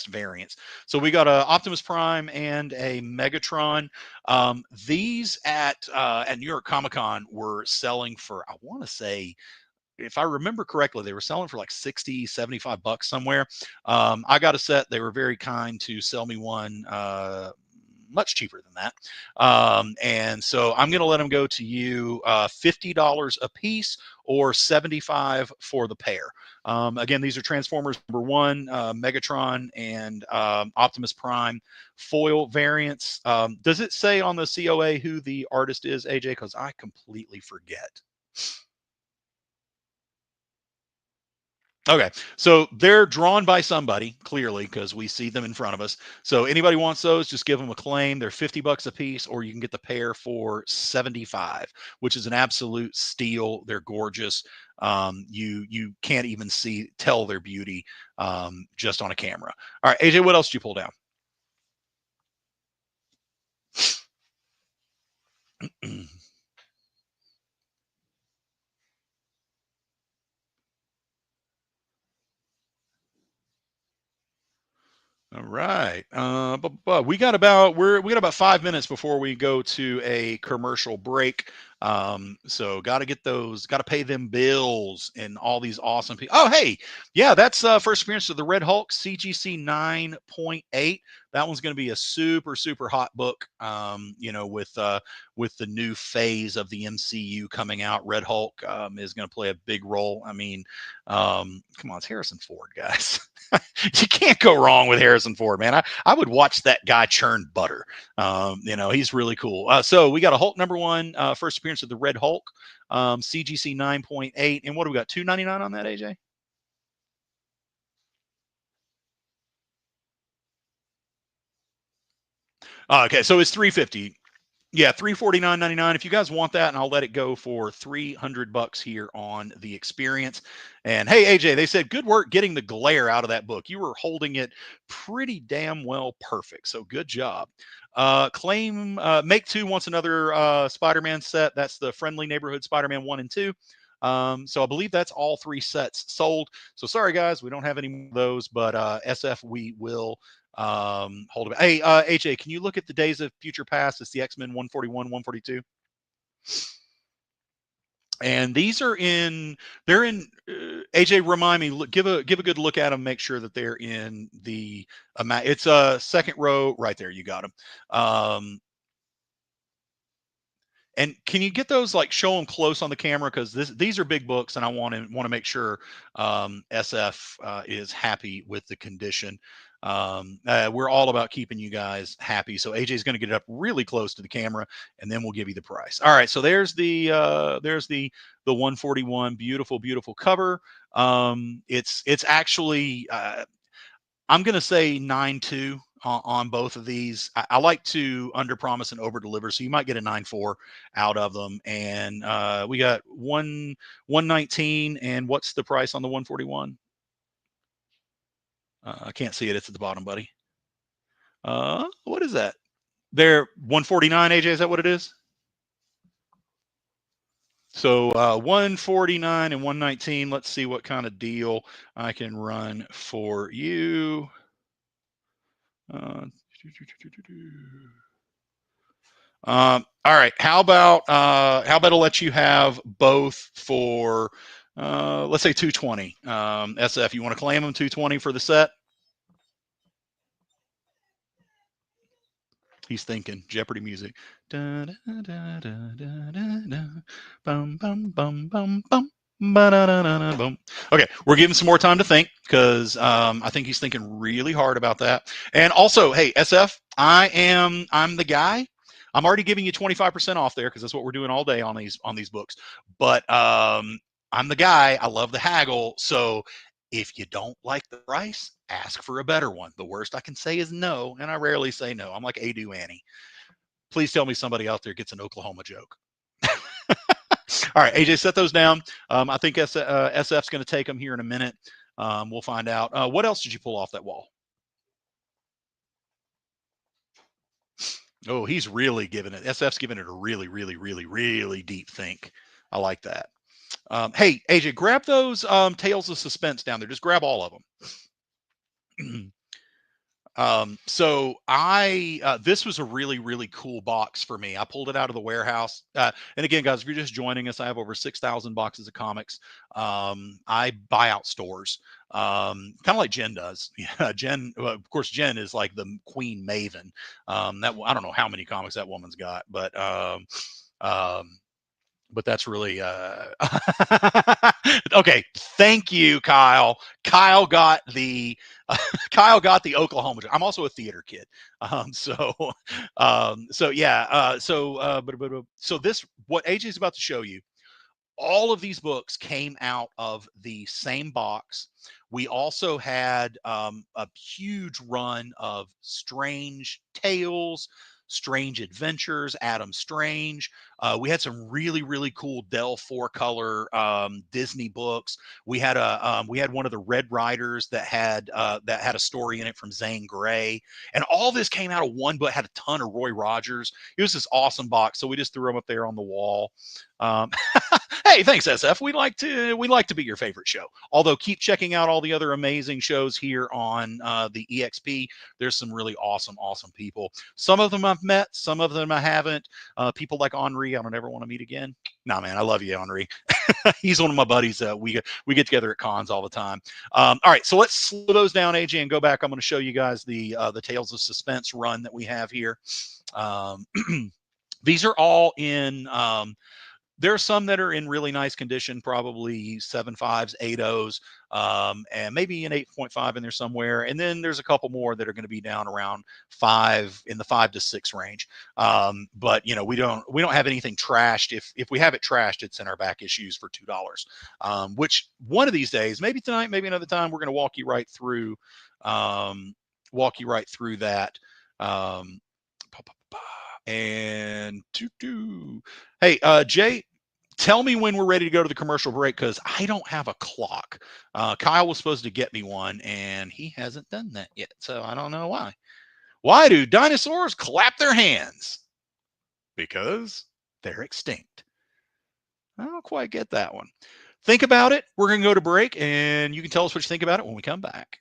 variants. So we got a Optimus Prime and a Megatron. These at New York Comic Con were selling for, I want to say, if I remember correctly, they were selling for like $60, $75 somewhere. I got a set. They were very kind to sell me one much cheaper than that. And so I'm going to let them go to you $50 a piece or $75 for the pair. Again, these are Transformers number 1, Megatron, and Optimus Prime foil variants. Does it say on the COA who the artist is, AJ? Because I completely forget. Okay, so they're drawn by somebody, clearly, because we see them in front of us. So anybody wants those, just give them a claim. They're $50 a piece, or you can get the pair for $75, which is an absolute steal. They're gorgeous. You can't even tell their beauty just on a camera. All right, AJ, what else did you pull down? All right. But we got about 5 minutes before we go to a commercial break. So got to pay them bills and all these awesome people. Oh, hey, yeah, that's first appearance of the Red Hulk CGC 9.8. That one's going to be a super, super hot book. With the new phase of the MCU coming out, Red Hulk is going to play a big role. I mean, come on, it's Harrison Ford, guys. You can't go wrong with Harrison Ford, man. I would watch that guy churn butter. He's really cool. So we got a Hulk number 1, first appearance of the Red Hulk, CGC 9.8. And what do we got? $2.99 on that, AJ? Okay, so it's $3.50. Yeah, $349.99. If you guys want that, and I'll let it go for $300 here on the Experience. And hey, AJ, they said good work getting the glare out of that book. You were holding it pretty damn well perfect. So good job. Make 2 wants another Spider-Man set. That's the Friendly Neighborhood Spider-Man 1 and 2. So I believe that's all 3 sets sold. So sorry guys, we don't have any more of those, but SF we will hold it. Hey, AJ, can you look at the Days of Future Past? It's the X-Men 141, 142. And these are they're in AJ, remind me, give a good look at them, make sure that they're in the it's a second row right there. You got them. And can you get those, like, show them close on the camera? Because these are big books, and I want to make sure SF is happy with the condition. We're all about keeping you guys happy. So AJ's going to get it up really close to the camera, and then we'll give you the price. All right. So there's the 141. Beautiful, beautiful cover. It's actually, I'm going to say 9.2 on both of these. I like to under promise and over deliver. So you might get a 9.4 out of them. And we got 119. And what's the price on the 141? I can't see it. It's at the bottom, buddy. What is that? They're 149, AJ. Is that what it is? So 149 and 119. Let's see what kind of deal I can run for you. All right. How about I'll let you have both for let's say 220. SF, you want to claim them 220 for the set? He's thinking Jeopardy music. Da, da, da, da, da, da, da. Bum, bum, bum, bum, bum. Okay, we're giving some more time to think because I think he's thinking really hard about that. And also, hey, SF, I'm the guy. I'm already giving you 25% off there because that's what we're doing all day on these books. But I'm the guy. I love the haggle. So if you don't like the price, ask for a better one. The worst I can say is no, and I rarely say no. I'm like Adu Annie. Please tell me somebody out there gets an Oklahoma joke. All right, AJ, set those down. I think SF's going to take them here in a minute. We'll find out. What else did you pull off that wall? Oh, he's really giving it. SF's giving it a really, really, really, really deep think. I like that. Hey, AJ, grab those Tales of Suspense down there. Just grab all of them. So this was a really, really cool box for me. I pulled it out of the warehouse. And again, guys, if you're just joining us, I have over 6,000 boxes of comics. I buy out stores, kind of like Jen does. Yeah, Jen, of course, Jen is like the queen maven. I don't know how many comics that woman's got, but that's really okay. Thank you, Kyle. Kyle got the Oklahoma. I'm also a theater kid. So this, what AJ is about to show you, all of these books came out of the same box. We also had a huge run of Strange Tales, Strange Adventures, Adam Strange. We had some really, really cool Dell 4-color Disney books. We had one of the Red Riders that had a story in it from Zane Grey, and all this came out of one book. Had a ton of Roy Rogers. It was this awesome box, so we just threw them up there on the wall. Hey, thanks, SF. We like to be your favorite show. Although keep checking out all the other amazing shows here on the EXP. There's some really awesome people. Some of them I've met, some of them I haven't. People like Henri, I don't ever want to meet again. Nah, man, I love you, Henri. He's one of my buddies. We get together at cons all the time. All right, so let's slow those down, AJ, and go back. I'm going to show you guys the Tales of Suspense run that we have here. These are all in. There are some that are in really nice condition, probably 7.5s, 8.0s, and maybe an 8.5 in there somewhere. And then there's a couple more that are going to be down around 5, in the 5 to 6 range. But you know, we don't have anything trashed. If we have it trashed, it's in our back issues for $2. Which one of these days, maybe tonight, maybe another time, we're going to walk you right through that. And hey, Jay, tell me when we're ready to go to the commercial break, because I don't have a clock. Kyle was supposed to get me one, and he hasn't done that yet, so I don't know why. Why do dinosaurs clap their hands? Because they're extinct. I don't quite get that one. Think about it. We're going to go to break, and you can tell us what you think about it when we come back.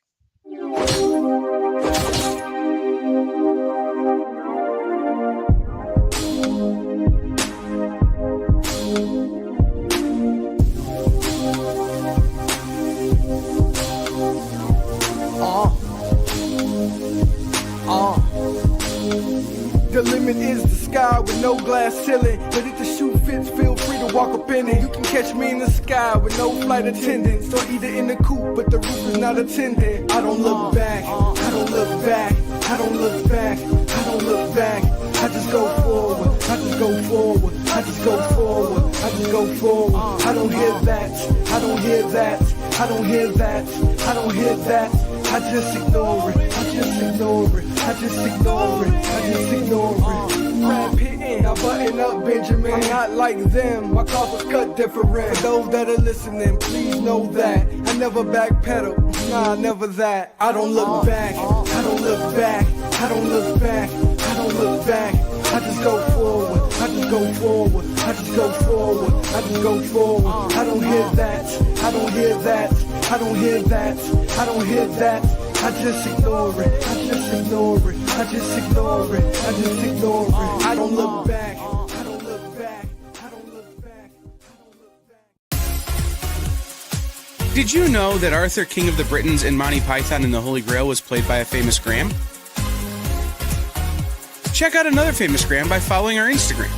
The limit is the sky with no glass ceiling. But if the shoe fits, feel free to walk up in it. You can catch me in the sky with no flight attendants, or either in the coupe, but the roof is not attended. I don't look back, I don't don't look back, I don't look back, I don't look back. I just go forward, I just go forward, I just go forward, I just go forward. I don't hear that, I don't hear that, I don't hear that, I don't hear that. I just ignore it, I just ignore it, I just ignore it, I just ignore it. Rap hitting, I button up Benjamin. I'm not like them, my cloth was cut different. For those that are listening, please know that I never backpedal, nah, never that. I don't look back, I don't look back, I don't look back, I don't look back. I just go forward, I just go forward, I just go forward, I just go forward. I don't hear that, I don't hear that, I don't hear that, I don't hear that. I just ignore it, I just ignore it, I just ignore it, I just ignore it. I don't look back, I don't look back, I don't look back, I don't look back. Did you know that Arthur, King of the Britons in Monty Python and the Holy Grail was played by a famous Graham? Check out another famous Graham by following our Instagram.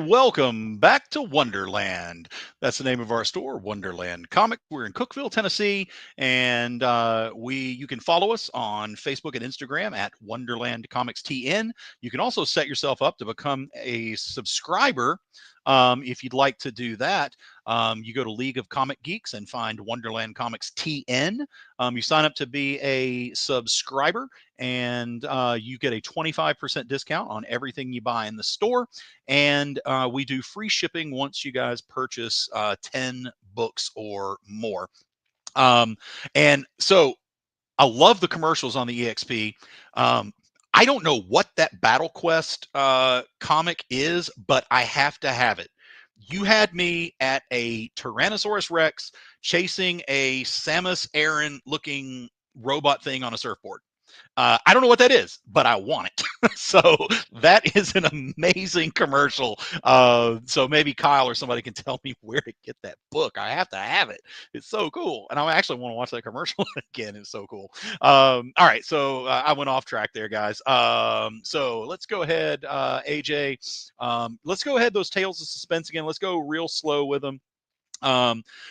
Welcome back to Wonderland. That's the name of our store, Wonderland Comics. We're in Cookeville, Tennessee, and you can follow us on Facebook and Instagram at Wonderland Comics TN. You can also set yourself up to become a subscriber. If you'd like to do that, you go to League of Comic Geeks and find Wonderland Comics TN. You sign up to be a subscriber, and you get a 25% discount on everything you buy in the store. And we do free shipping once you guys purchase 10 books or more. And so I love the commercials on the EXP. I don't know what that Battle Quest comic is, but I have to have it. You had me at a Tyrannosaurus Rex chasing a Samus Aran looking robot thing on a surfboard. I don't know what that is, but I want it. So that is an amazing commercial. So maybe Kyle or somebody can tell me where to get that book. I have to have it. It's so cool. And I actually want to watch that commercial again. It's so cool. All right. So I went off track there, guys. So let's go ahead, AJ. Let's go ahead. Those Tales of Suspense again. Let's go real slow with them.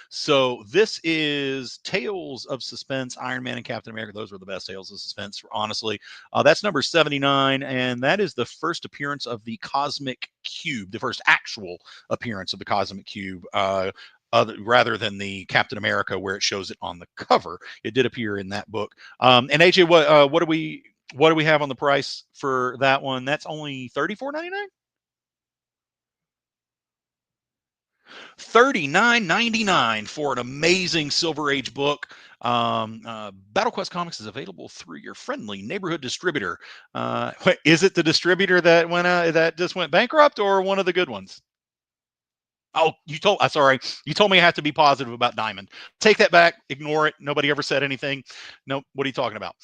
So this is Tales of Suspense, Iron Man and Captain America. Those were the best Tales of Suspense, honestly. That's number 79, and that is the first appearance of the Cosmic Cube, the first actual appearance of the Cosmic Cube, rather than the Captain America where it shows it on the cover. It did appear in that book. And AJ, what do we have on the price for that one? That's only $34.99. $39.99 for an amazing Silver Age book. Battle Quest Comics is available through your friendly neighborhood distributor. Is it the distributor that just went bankrupt, or one of the good ones? Oh, you told me I have to be positive about Diamond. Take that back. Ignore it. Nobody ever said anything. Nope. What are you talking about?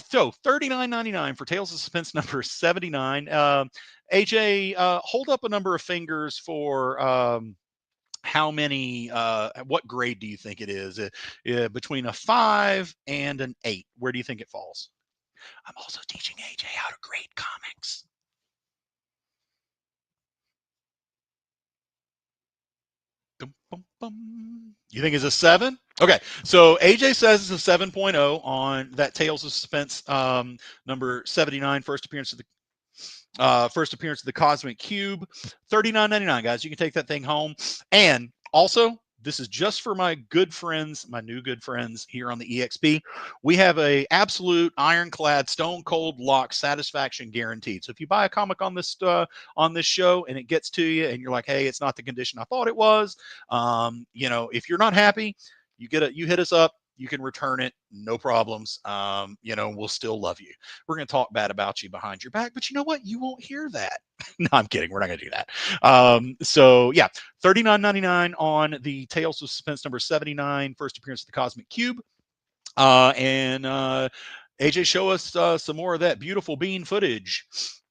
So $39.99 for Tales of Suspense number 79. AJ, hold up a number of fingers for how many, what grade do you think it is? Between a 5 and an 8. Where do you think it falls? I'm also teaching AJ how to grade comics. You think it's a 7? Okay, so AJ says it's a 7.0 on that Tales of Suspense number 79, first appearance of the Cosmic Cube, $39.99, guys. You can take that thing home. And also, this is just for my good friends, my new good friends here on the EXP. We have a absolute ironclad, stone cold lock satisfaction guaranteed. So if you buy a comic on this show and it gets to you, and you're like, hey, it's not the condition I thought it was, if you're not happy, you hit us up. You can return it, no problems. We'll still love you. We're going to talk bad about you behind your back, but you know what? You won't hear that. No, I'm kidding. We're not going to do that. So yeah, $39.99 on the Tales of Suspense number 79, first appearance of the Cosmic Cube. And AJ, show us some more of that beautiful bean footage.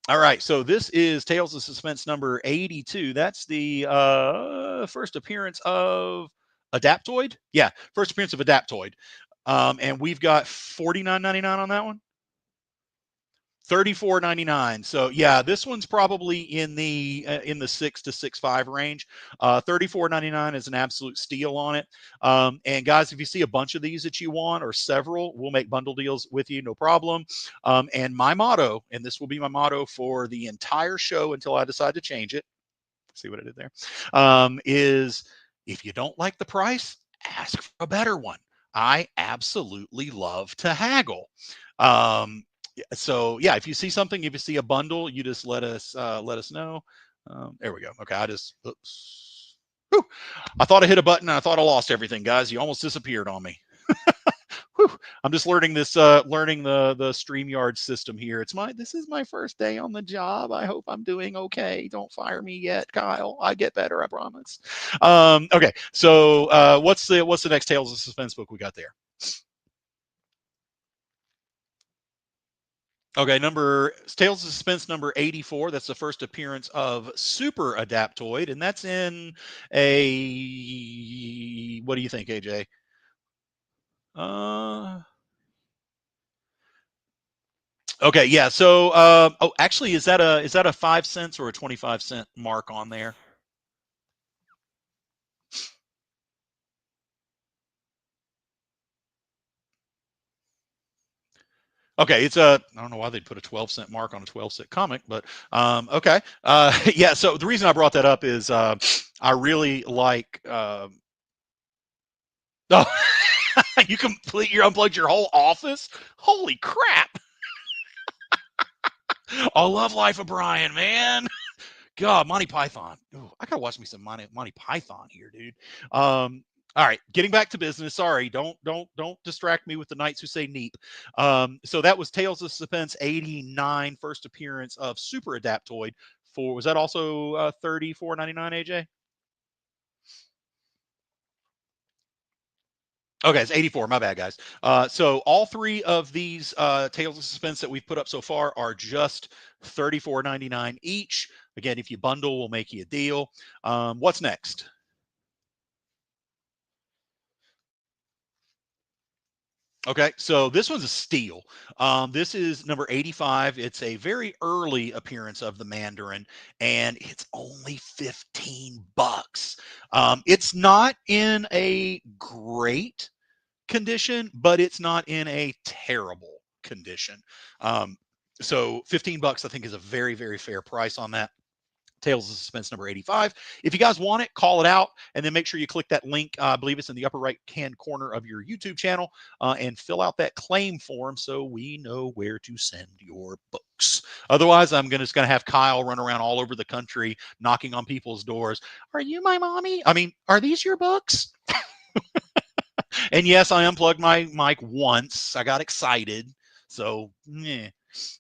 All right, so this is Tales of Suspense number 82. That's the first appearance of Adaptoid. Yeah, first appearance of Adaptoid. And we've got $49.99 on that one. $34.99. So yeah, this one's probably in the 6 to 6.5 range. $34.99 is an absolute steal on it. And guys, if you see a bunch of these that you want or several, we'll make bundle deals with you, no problem. And my motto, and this will be my motto for the entire show until I decide to change it. See what I did there? Is if you don't like the price, ask for a better one. I absolutely love to haggle. So yeah, if you see something, if you see a bundle, you just let us know. There we go. Okay, oops. Whew. I thought I hit a button and I thought I lost everything, guys. You almost disappeared on me. I'm just learning the StreamYard system here. This is my first day on the job. I hope I'm doing okay. Don't fire me yet, Kyle. I get better, I promise. Okay, so what's the next Tales of Suspense book we got there? Okay, Tales of Suspense number 84. That's the first appearance of Super Adaptoid, and that's in a. What do you think, AJ? Okay, yeah. So, actually, is that a 5 cents or a 25-cent mark on there? Okay, I don't know why they'd put a 12-cent mark on a 12-cent comic, but okay. Yeah, so the reason I brought that up is I really like. Oh, you unplugged your whole office? Holy crap! I love Life of Brian, man. God, Monty Python. Ooh, I gotta watch me some Monty Python here, dude. All right, getting back to business. Sorry, don't distract me with the Knights Who Say Neep. So that was Tales of Suspense 89, first appearance of Super Adaptoid. Was that also $34.99, AJ? Okay, it's 84. My bad, guys. So all three of these Tales of Suspense that we've put up so far are just $34.99 each. Again, if you bundle, we'll make you a deal. What's next? Okay, so this one's a steal. This is number 85. It's a very early appearance of the Mandarin, and it's only $15. It's not in a great condition, but it's not in a terrible condition. So $15, I think, is a very, very fair price on that. Tales of Suspense number 85. If you guys want it, call it out, and then make sure you click that link. I believe it's in the upper right-hand corner of your YouTube channel, and fill out that claim form so we know where to send your books. Otherwise, I'm just going to have Kyle run around all over the country knocking on people's doors. Are you my mommy? I mean, are these your books? And yes, I unplugged my mic once. I got excited. So, yeah.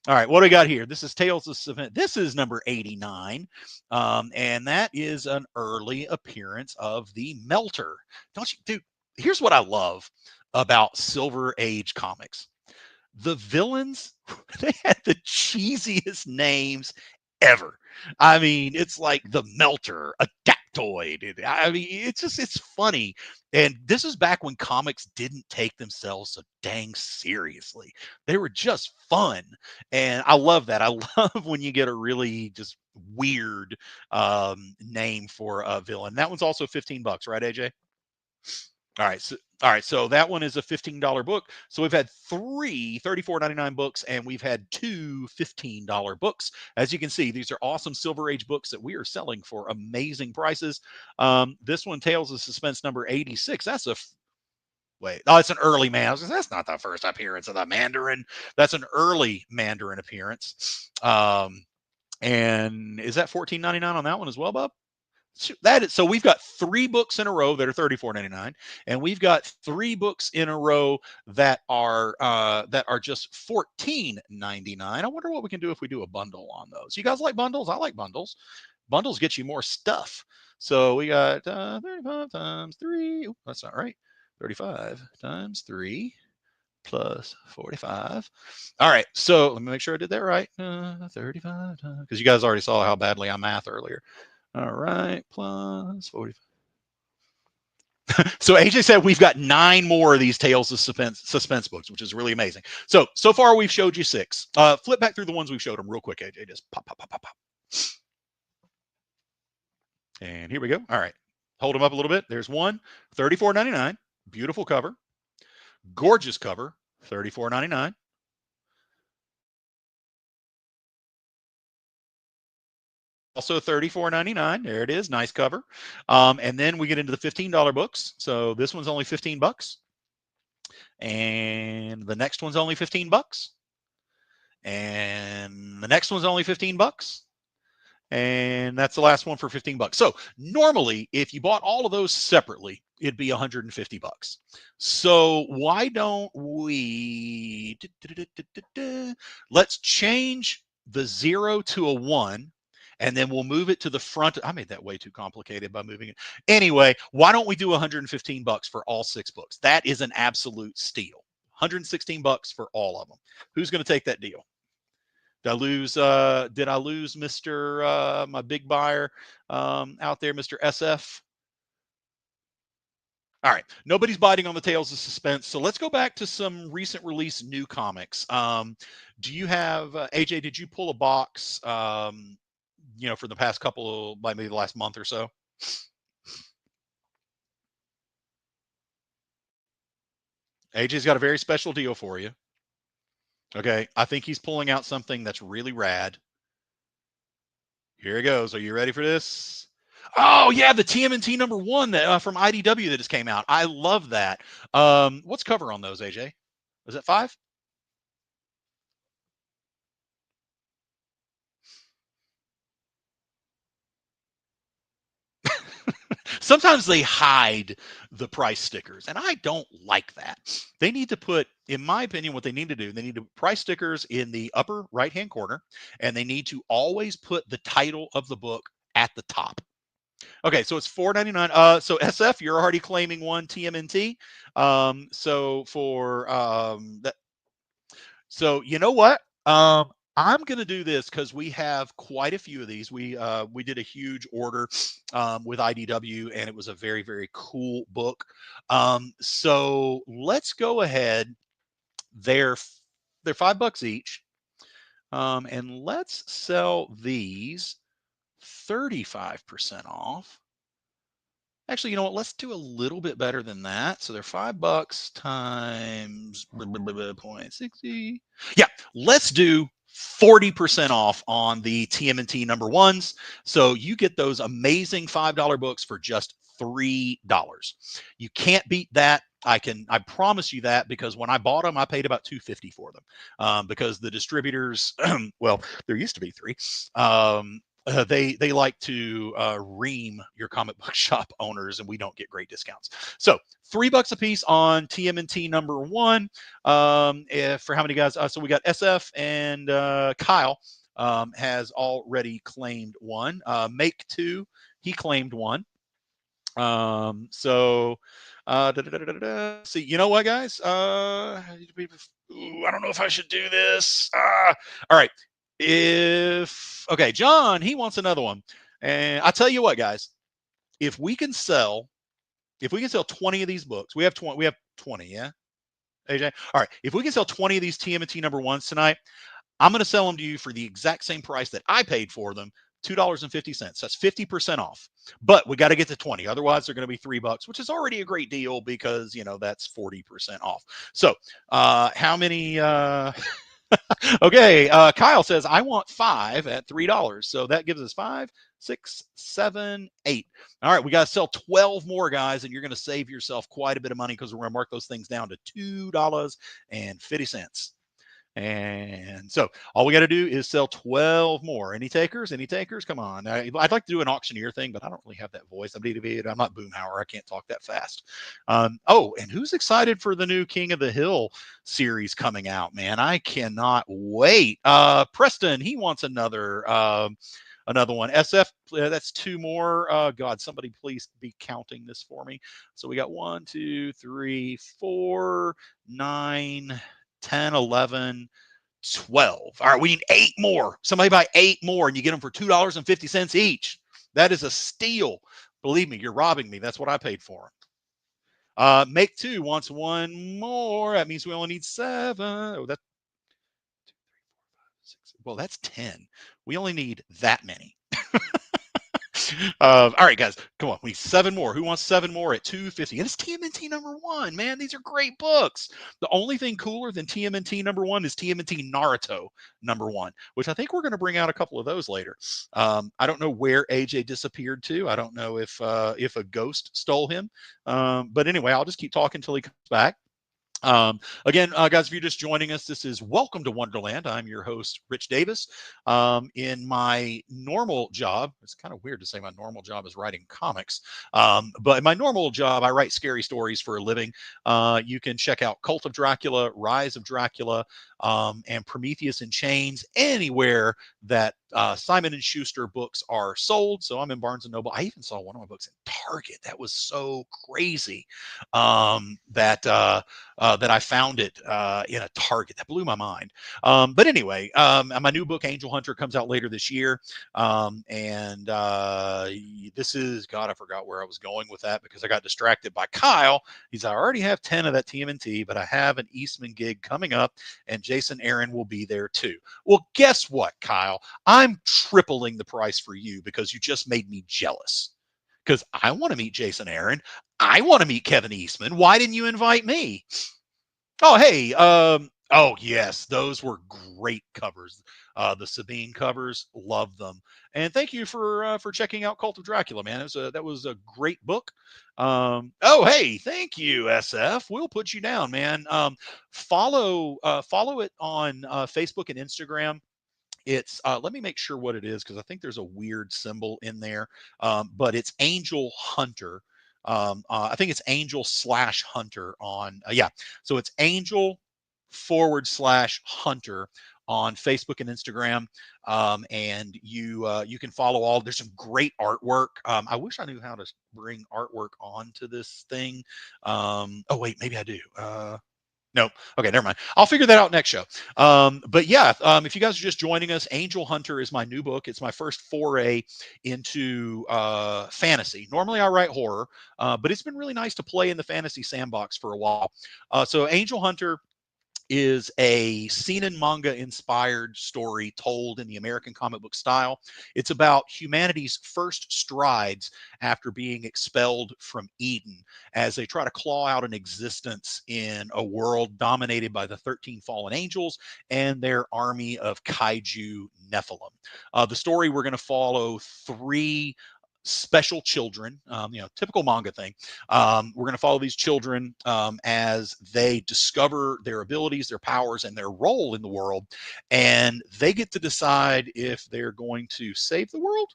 All right, what do we got here? This is Tales of Suspense. This is number 89, and that is an early appearance of the Melter. Don't you, dude? Here's what I love about Silver Age comics: the villains. They had the cheesiest names ever. I mean, it's like the Melter, Adaptoid. I mean, it's funny. And this is back when comics didn't take themselves so dang seriously. They were just fun. And I love that. I love when you get a really just weird name for a villain. That one's also $15, right, AJ? All right. All right, so that one is a $15 book. So we've had 3 $34.99 books, and we've had 2 $15 books. As you can see, these are awesome Silver Age books that we are selling for amazing prices. This one, Tales of Suspense number 86. That's a wait. Oh, it's an early man. I was gonna say, that's not the first appearance of the Mandarin. That's an early Mandarin appearance. And is that $14.99 on that one as well, Bob? That is, so we've got 3 books in a row that are $34.99, and we've got 3 books in a row that are just $14.99. I wonder what we can do if we do a bundle on those. You guys like bundles? I like bundles. Bundles get you more stuff. So we got 35 times 3. Ooh, that's not right. 35 times 3 plus 45. All right, so let me make sure I did that right. 35 times, because you guys already saw how badly I math earlier. All right, plus 45. So AJ said we've got 9 more of these Tales of Suspense books, which is really amazing. So far we've showed you 6. Flip back through the ones we've showed them real quick, AJ. Just pop, pop, pop, pop, pop. And here we go. All right, hold them up a little bit. There's one, $34.99. Beautiful cover. Gorgeous cover, $34.99. Also $34.99. There it is. Nice cover. And then we get into the $15 books. So this one's only $15. And the next one's only $15. And the next one's only $15. And that's the last one for $15. So normally, if you bought all of those separately, it'd be $150. So why don't we let's change the 0 to a 1, and then we'll move it to the front. I made that way too complicated by moving it. Anyway, why don't we do $115 for all 6 books? That is an absolute steal. $116 for all of them. Who's going to take that deal? Did I lose Mr. My big buyer out there, Mr. SF? All right, nobody's biting on the Tales of Suspense. So let's go back to some recent release new comics. Do you have, AJ, did you pull a box, for the past couple, maybe the last month or so? AJ's got a very special deal for you. Okay, I think he's pulling out something that's really rad. Here it goes. Are you ready for this? Oh, yeah, the TMNT number 1 that from IDW that just came out. I love that. What's cover on those, AJ? Was it 5? Sometimes they hide the price stickers, and I don't like that. They need to put, in my opinion, what they need to do, they need to put price stickers in the upper right-hand corner, and they need to always put the title of the book at the top. Okay, so it's $4.99. So SF, you're already claiming one TMNT. So for that, so you know what? I'm going to do this because we have quite a few of these. We did a huge order with IDW, and it was a very, very cool book. So let's go ahead. They're $5 each, and let's sell these 35% off. Actually, you know what? Let's do a little bit better than that. So they're $5 times 0.60. Yeah, let's do 40% off on the TMNT number 1s. So you get those amazing $5 books for just $3. You can't beat that. I promise you that, because when I bought them, I paid about $2.50 for them because the distributors, well, there used to be 3. They like to ream your comic book shop owners, and we don't get great discounts. So $3 a piece on TMNT number 1. For how many guys? So we got SF and Kyle has already claimed one. Make 2, he claimed one. So see, you know what, guys? I don't know if I should do this. All right. Okay, John, he wants another one. And I tell you what, guys, if we can sell 20 of these books, we have 20, yeah, AJ? All right, if we can sell 20 of these TMNT number 1s tonight, I'm going to sell them to you for the exact same price that I paid for them, $2.50. That's 50% off. But we got to get to 20. Otherwise, they're going to be $3, which is already a great deal because, that's 40% off. So how many? Okay. Kyle says, I want 5 at $3. So that gives us 5, 6, 7, 8. All right. We got to sell 12 more, guys, and you're going to save yourself quite a bit of money because we're going to mark those things down to $2.50. And so all we got to do is sell 12 more. Any takers? Any takers? Come on. I'd like to do an auctioneer thing, but I don't really have that voice. I'm not Boomhauer. I can't talk that fast. Oh, and who's excited for the new King of the Hill series coming out, man? I cannot wait. Preston, he wants another one. SF, that's 2 more. God, somebody please be counting this for me. So we got 1, 2, 3, 4, 9, 10, 11, 12. All right, we need 8 more. Somebody buy 8 more and you get them for $2.50 each. That is a steal. Believe me, you're robbing me. That's what I paid for them. Make 2 wants 1 more. That means we only need 7. Oh, that's 2, 3, 4, 5, 6. Well, that's 10. We only need that many. All right, guys, come on. We need 7 more. Who wants 7 more at $2.50? And it's TMNT #1, man. These are great books. The only thing cooler than TMNT #1 is TMNT Naruto #1, which I think we're going to bring out a couple of those later. I don't know where AJ disappeared to. I don't know if a ghost stole him. But anyway, I'll just keep talking until he comes back. Again, guys, if you're just joining us, this is Welcome to Wonderland. I'm your host, Rich Davis. In my normal job, it's kind of weird to say my normal job is writing comics, but in my normal job, I write scary stories for a living. You can check out Cult of Dracula, Rise of Dracula, and Prometheus in Chains anywhere that Simon & Schuster books are sold. So I'm in Barnes & Noble. I even saw one of my books in Target. That was so crazy that I found it in a Target. That blew my mind. But anyway, my new book, Angel Hunter, comes out later this year. This is, God, I forgot where I was going with that because I got distracted by Kyle. I already have 10 of that TMNT, but I have an Eastman gig coming up, and Jason Aaron will be there too. Well, guess what, Kyle? I'm tripling the price for you because you just made me jealous. Because I want to meet Jason Aaron. I want to meet Kevin Eastman. Why didn't you invite me? Oh, hey. Oh, yes. Those were great covers. The Sabine covers. Love them. And thank you for checking out Cult of Dracula, man. That was a great book. Oh, hey. Thank you, SF. We'll put you down, man. Follow it on Facebook and Instagram. It's let me make sure what it is because I think there's a weird symbol in there, but it's Angel Hunter. I think it's Angel/Hunter on so it's Angel/Hunter on Facebook and Instagram, and you can follow all. There's some great artwork. I wish I knew how to bring artwork onto this thing. Oh wait, maybe I do. No. Okay, never mind. I'll figure that out next show. But yeah, if you guys are just joining us, Angel Hunter is my new book. It's my first foray into fantasy. Normally I write horror, but it's been really nice to play in the fantasy sandbox for a while. So Angel Hunter is a seinen manga inspired story told in the American comic book style. It's about humanity's first strides after being expelled from Eden as they try to claw out an existence in a world dominated by the 13 fallen angels and their army of kaiju Nephilim. The story, we're going to follow 3 special children, typical manga thing. We're going to follow these children as they discover their abilities, their powers, and their role in the world. And they get to decide if they're going to save the world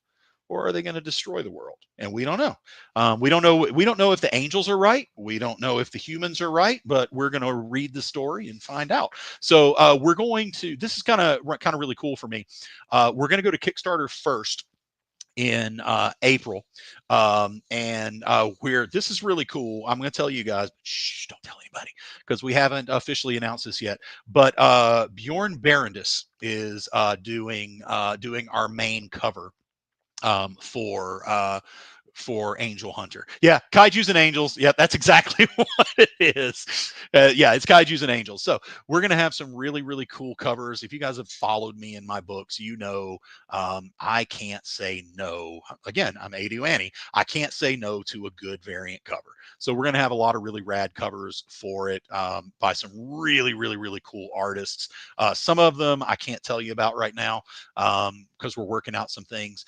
or are they going to destroy the world? And we don't know. We don't know if the angels are right. We don't know if the humans are right, but we're going to read the story and find out. So we're going to, this is kind of really cool for me. We're going to go to Kickstarter first in April, and where this is really cool. I'm going to tell you guys, but shh, don't tell anybody because we haven't officially announced this yet. But Bjorn Barendis is doing our main cover for for Angel Hunter. Yeah, Kaijus and Angels. Yeah, that's exactly what it is. Yeah, it's Kaijus and Angels. So we're going to have some really, really cool covers. If you guys have followed me in my books, you know I can't say no. Again, I'm Adu Annie. I can't say no to a good variant cover. So we're going to have a lot of really rad covers for it by some really, really, really cool artists. Some of them I can't tell you about right now because we're working out some things.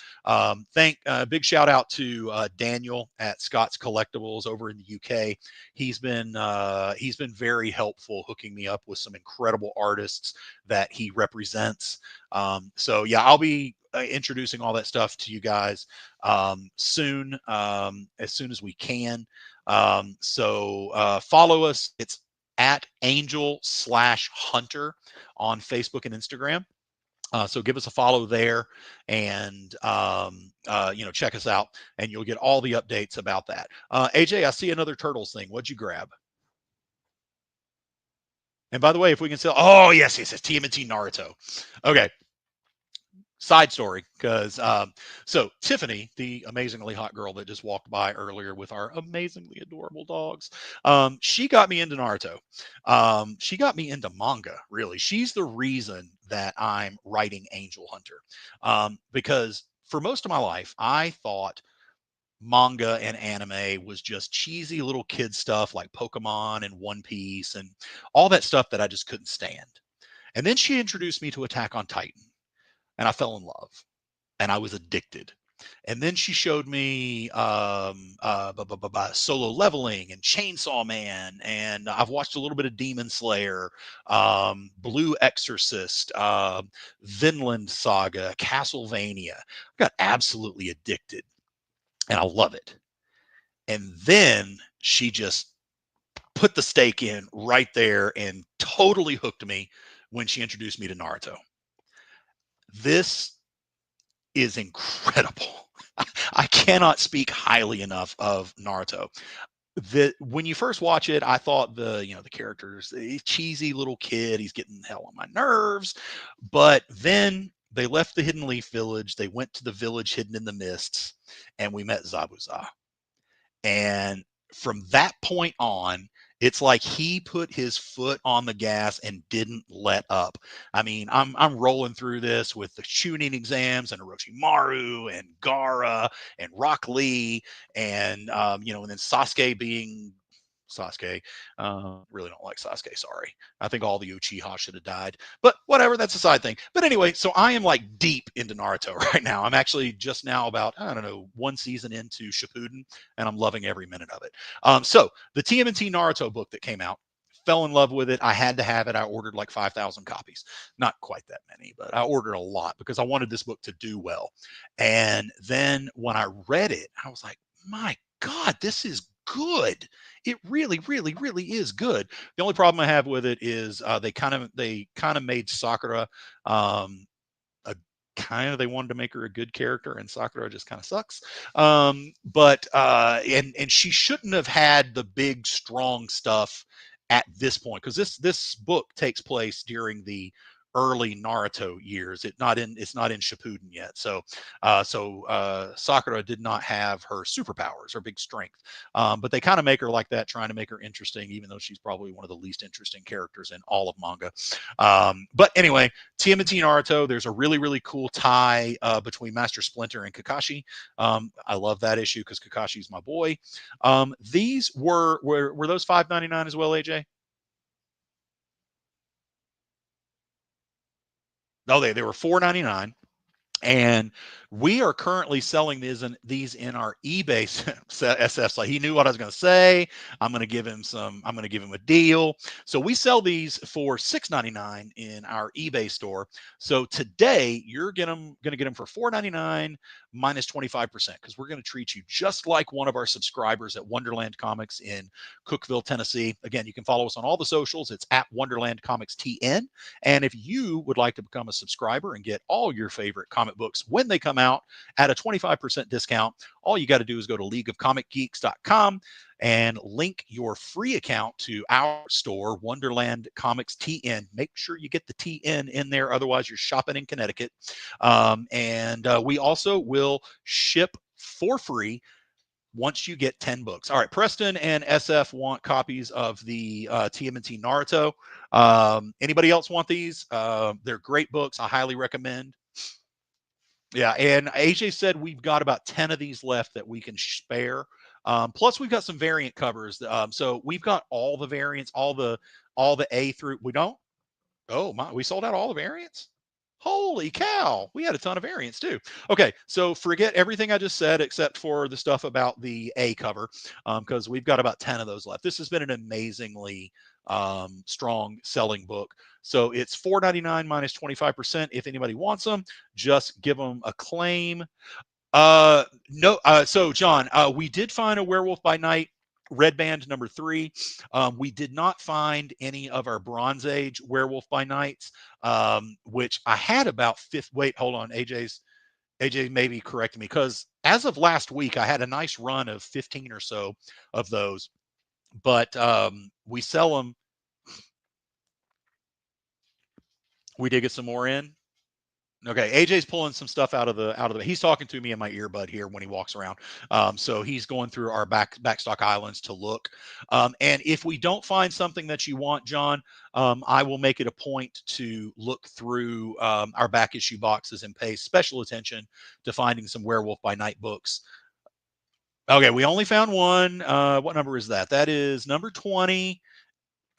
Big shout out to Daniel at Scott's Collectibles over in the UK. He's been very helpful hooking me up with some incredible artists that he represents. So yeah, I'll be introducing all that stuff to you guys soon, as soon as we can. So follow us. It's at Angel/Hunter on Facebook and Instagram. So give us a follow there and, check us out and you'll get all the updates about that. AJ, I see another Turtles thing. What'd you grab? And by the way, if we can sell, oh, yes, TMNT Naruto. Okay. Side story, because so Tiffany, the amazingly hot girl that just walked by earlier with our amazingly adorable dogs, she got me into Naruto. She got me into manga, really. She's the reason that I'm writing Angel Hunter, because for most of my life, I thought manga and anime was just cheesy little kid stuff like Pokemon and One Piece and all that stuff that I just couldn't stand. And then she introduced me to Attack on Titan. And I fell in love and I was addicted. And then she showed me Solo Leveling and Chainsaw Man. And I've watched a little bit of Demon Slayer, Blue Exorcist, Vinland Saga, Castlevania. I got absolutely addicted and I love it. And then she just put the stake in right there and totally hooked me when she introduced me to Naruto. This is incredible. I cannot speak highly enough of Naruto. When you first watch it, I thought the characters, the cheesy little kid, he's getting hell on my nerves. But then they left the Hidden Leaf Village. They went to the village hidden in the mists, and we met Zabuza. And from that point on, it's like he put his foot on the gas and didn't let up. I mean, I'm rolling through this with the Chunin exams and Orochimaru and Gaara and Rock Lee and and then Sasuke being Sasuke. Really don't like Sasuke, sorry. I think all the Uchiha should have died. But whatever, that's a side thing. But anyway, so I am like deep into Naruto right now. I'm actually just now about, I don't know, one season into Shippuden, and I'm loving every minute of it. So the TMNT Naruto book that came out, fell in love with it. I had to have it. I ordered like 5,000 copies. Not quite that many, but I ordered a lot because I wanted this book to do well. And then when I read it, I was like, my God, this is good. It really, really, really is good. The only problem I have with it is they kind of made Sakura they wanted to make her a good character, and Sakura just kind of sucks. But she shouldn't have had the big strong stuff at this point, because this book takes place during the early Naruto years. It's not in Shippuden yet. So Sakura did not have her superpowers or big strength. But they kind of make her like that, trying to make her interesting, even though she's probably one of the least interesting characters in all of manga. But anyway, TMNT Naruto, there's a really, really cool tie between Master Splinter and Kakashi. I love that issue because Kakashi's my boy. These were those $5.99 as well, AJ? No, they were $4.99, and we are currently selling these in our eBay SF site. He knew what I was going to say. I'm going to give him a deal. So we sell these for $6.99 in our eBay store. So today you're going to get them for $4.99 minus 25%, because we're going to treat you just like one of our subscribers at Wonderland Comics in Cookeville, Tennessee. Again, you can follow us on all the socials. It's at Wonderland Comics TN. And if you would like to become a subscriber and get all your favorite comic books when they come out at a 25% discount, all you got to do is go to leagueofcomicgeeks.com and link your free account to our store, Wonderland Comics TN. Make sure you get the TN in there, otherwise you're shopping in Connecticut. And we also will ship for free once you get 10 books. All right, Preston and SF want copies of the TMNT Naruto. Anybody else want these? They're great books. I highly recommend. Yeah, and AJ said we've got about 10 of these left that we can spare. Plus, we've got some variant covers. So we've got all the variants, all the A through. We don't? Oh my! We sold out all the variants. Holy cow! We had a ton of variants too. Okay, so forget everything I just said except for the stuff about the A cover, because we've got about 10 of those left. This has been an amazingly strong selling book. So it's $4.99 minus 25%. If anybody wants them, just give them a claim. No. So John, we did find a Werewolf by Night Red Band number 3. We did not find any of our Bronze Age Werewolf by Nights, which I had about fifth. Wait, hold on. AJ maybe correct me, because as of last week, I had a nice run of 15 or so of those, but we sell them. We did get some more in. Okay, AJ's pulling some stuff out of the. He's talking to me in my earbud here when he walks around. So he's going through our backstock islands to look. And if we don't find something that you want, John, I will make it a point to look through our back issue boxes and pay special attention to finding some Werewolf by Night books. Okay, we only found one. What number is that? That is number 20.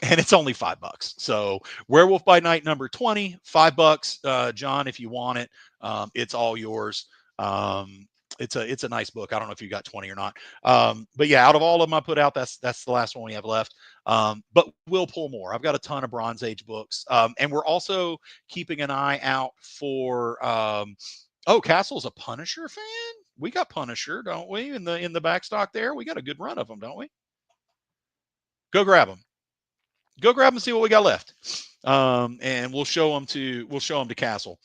And it's only $5. So Werewolf by Night number 20, $5. John, if you want it, it's all yours. It's a nice book. I don't know if you got 20 or not. But yeah, out of all of them I put out, that's the last one we have left. But we'll pull more. I've got a ton of Bronze Age books. And we're also keeping an eye out for Castle's a Punisher fan. We got Punisher, don't we? In the back stock there. We got a good run of them, don't we? Go grab them. Go grab them and see what we got left, and we'll show them to Castle.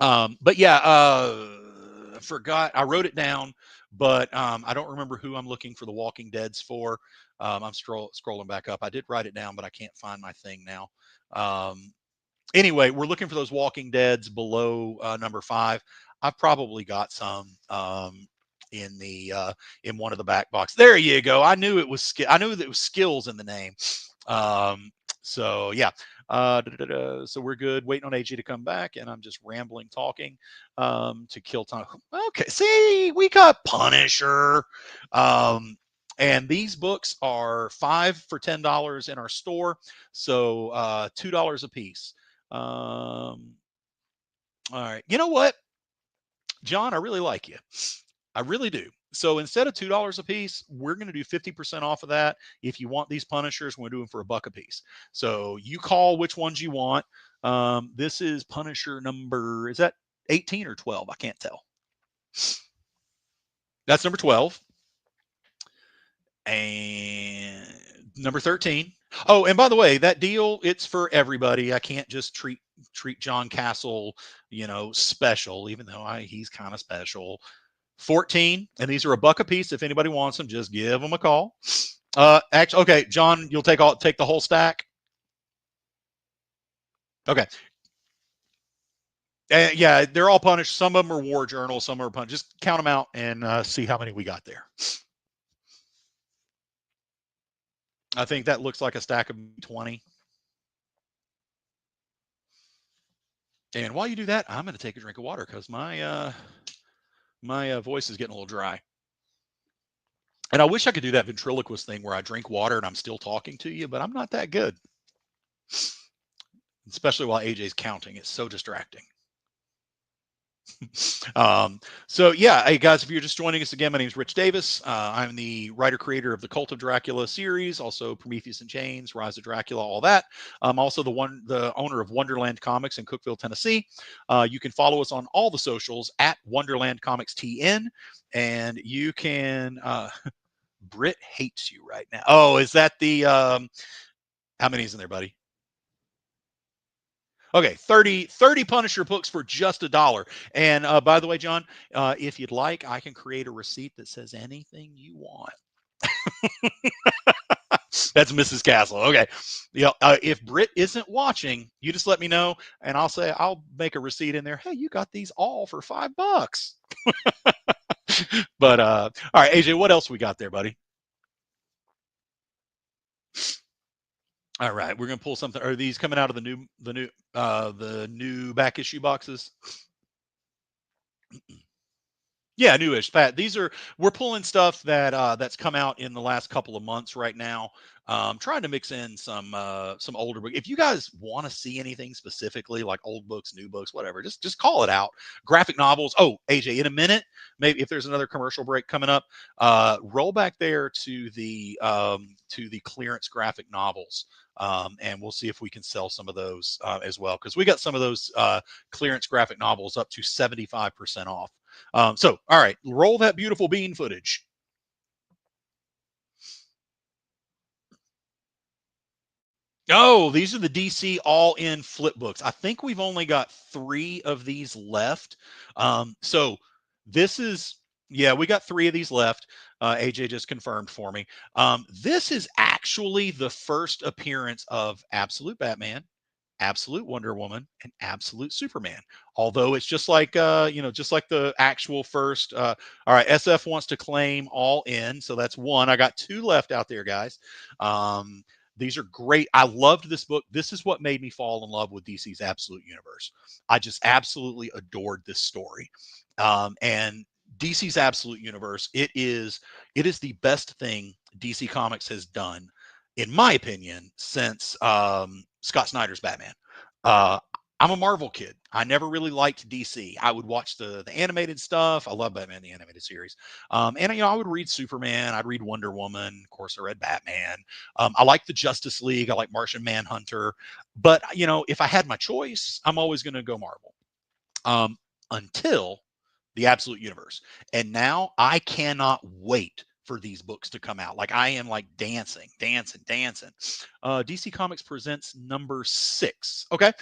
But yeah, I forgot. I wrote it down, but I don't remember who I'm looking for the Walking Deads for. I'm scrolling back up. I did write it down, but I can't find my thing now. Anyway, we're looking for those Walking Deads below number 5. I've probably got some in one of the back box. There you go. I knew it was skills in the name. So yeah, so we're good. Waiting on AJ to come back, and I'm just rambling, talking, to kill time. Okay. See, we got Punisher. And these books are 5 for $10 in our store. So, $2 a piece. All right. You know what, John, I really like you. I really do. So instead of $2 a piece, we're going to do 50% off of that. If you want these Punishers, we're doing for $1 a piece. So you call which ones you want. This is Punisher number, is that 18 or 12? I can't tell. That's number 12. And number 13. Oh, and by the way, that deal, it's for everybody. I can't just treat John Castle, special, even though he's kind of special. 14, and these are $1 a piece. If anybody wants them, just give them a call. Actually, okay, John, you'll take the whole stack. Okay. Yeah, they're all Punished. Some of them are War Journal, some are Punished. Just count them out and see how many we got there. I think that looks like a stack of 20. And while you do that, I'm going to take a drink of water because my voice is getting a little dry. And I wish I could do that ventriloquist thing where I drink water and I'm still talking to you, but I'm not that good. Especially while AJ's counting. It's so distracting. So yeah, hey guys, if you're just joining us again, my name is Rich Davis. I'm the writer-creator of the Cult of Dracula series, also Prometheus and Chains, Rise of Dracula, all that. I'm also the owner of Wonderland Comics in Cookeville, Tennessee. You can follow us on all the socials at Wonderland Comics TN, and you can. Britt hates you right now. Oh, is that the? How many is in there, buddy? Okay, 30 Punisher books for just $1. And by the way, John, if you'd like, I can create a receipt that says anything you want. That's Mrs. Castle. Okay. Yeah. If Britt isn't watching, you just let me know, and I'll make a receipt in there. Hey, you got these all for $5. But all right, AJ, what else we got there, buddy? All right, we're gonna pull something. Are these coming out of the new back issue boxes? Yeah, newish, Pat. We're pulling stuff that's come out in the last couple of months right now. Trying to mix in some older books. If you guys want to see anything specifically, like old books, new books, whatever, just call it out. Graphic novels. Oh, AJ, in a minute, maybe if there's another commercial break coming up, roll back there to the clearance graphic novels. And we'll see if we can sell some of those as well, because we got some of those clearance graphic novels up to 75% off. So, all right, roll that beautiful bean footage. Oh, these are the DC all-in flip books. I think we've only got 3 of these left. So this is, yeah, we got 3 of these left. AJ just confirmed for me. This is actually the first appearance of Absolute Batman, Absolute Wonder Woman, and Absolute Superman. Although it's just like just like the actual first. All right, SF wants to claim all in, so that's 1. I got 2 left out there, guys. These are great. I loved this book. This is what made me fall in love with DC's Absolute Universe. I just absolutely adored this story. And DC's Absolute Universe, it is the best thing DC Comics has done, in my opinion, since Scott Snyder's Batman. I'm a Marvel kid. I never really liked DC. I would watch the animated stuff. I love Batman, the animated series. And I would read Superman. I'd read Wonder Woman. Of course, I read Batman. I like the Justice League. I like Martian Manhunter. But, if I had my choice, I'm always going to go Marvel. Until the Absolute Universe. And now I cannot wait for these books to come out. Like, I am like dancing. DC Comics presents number 6. Okay.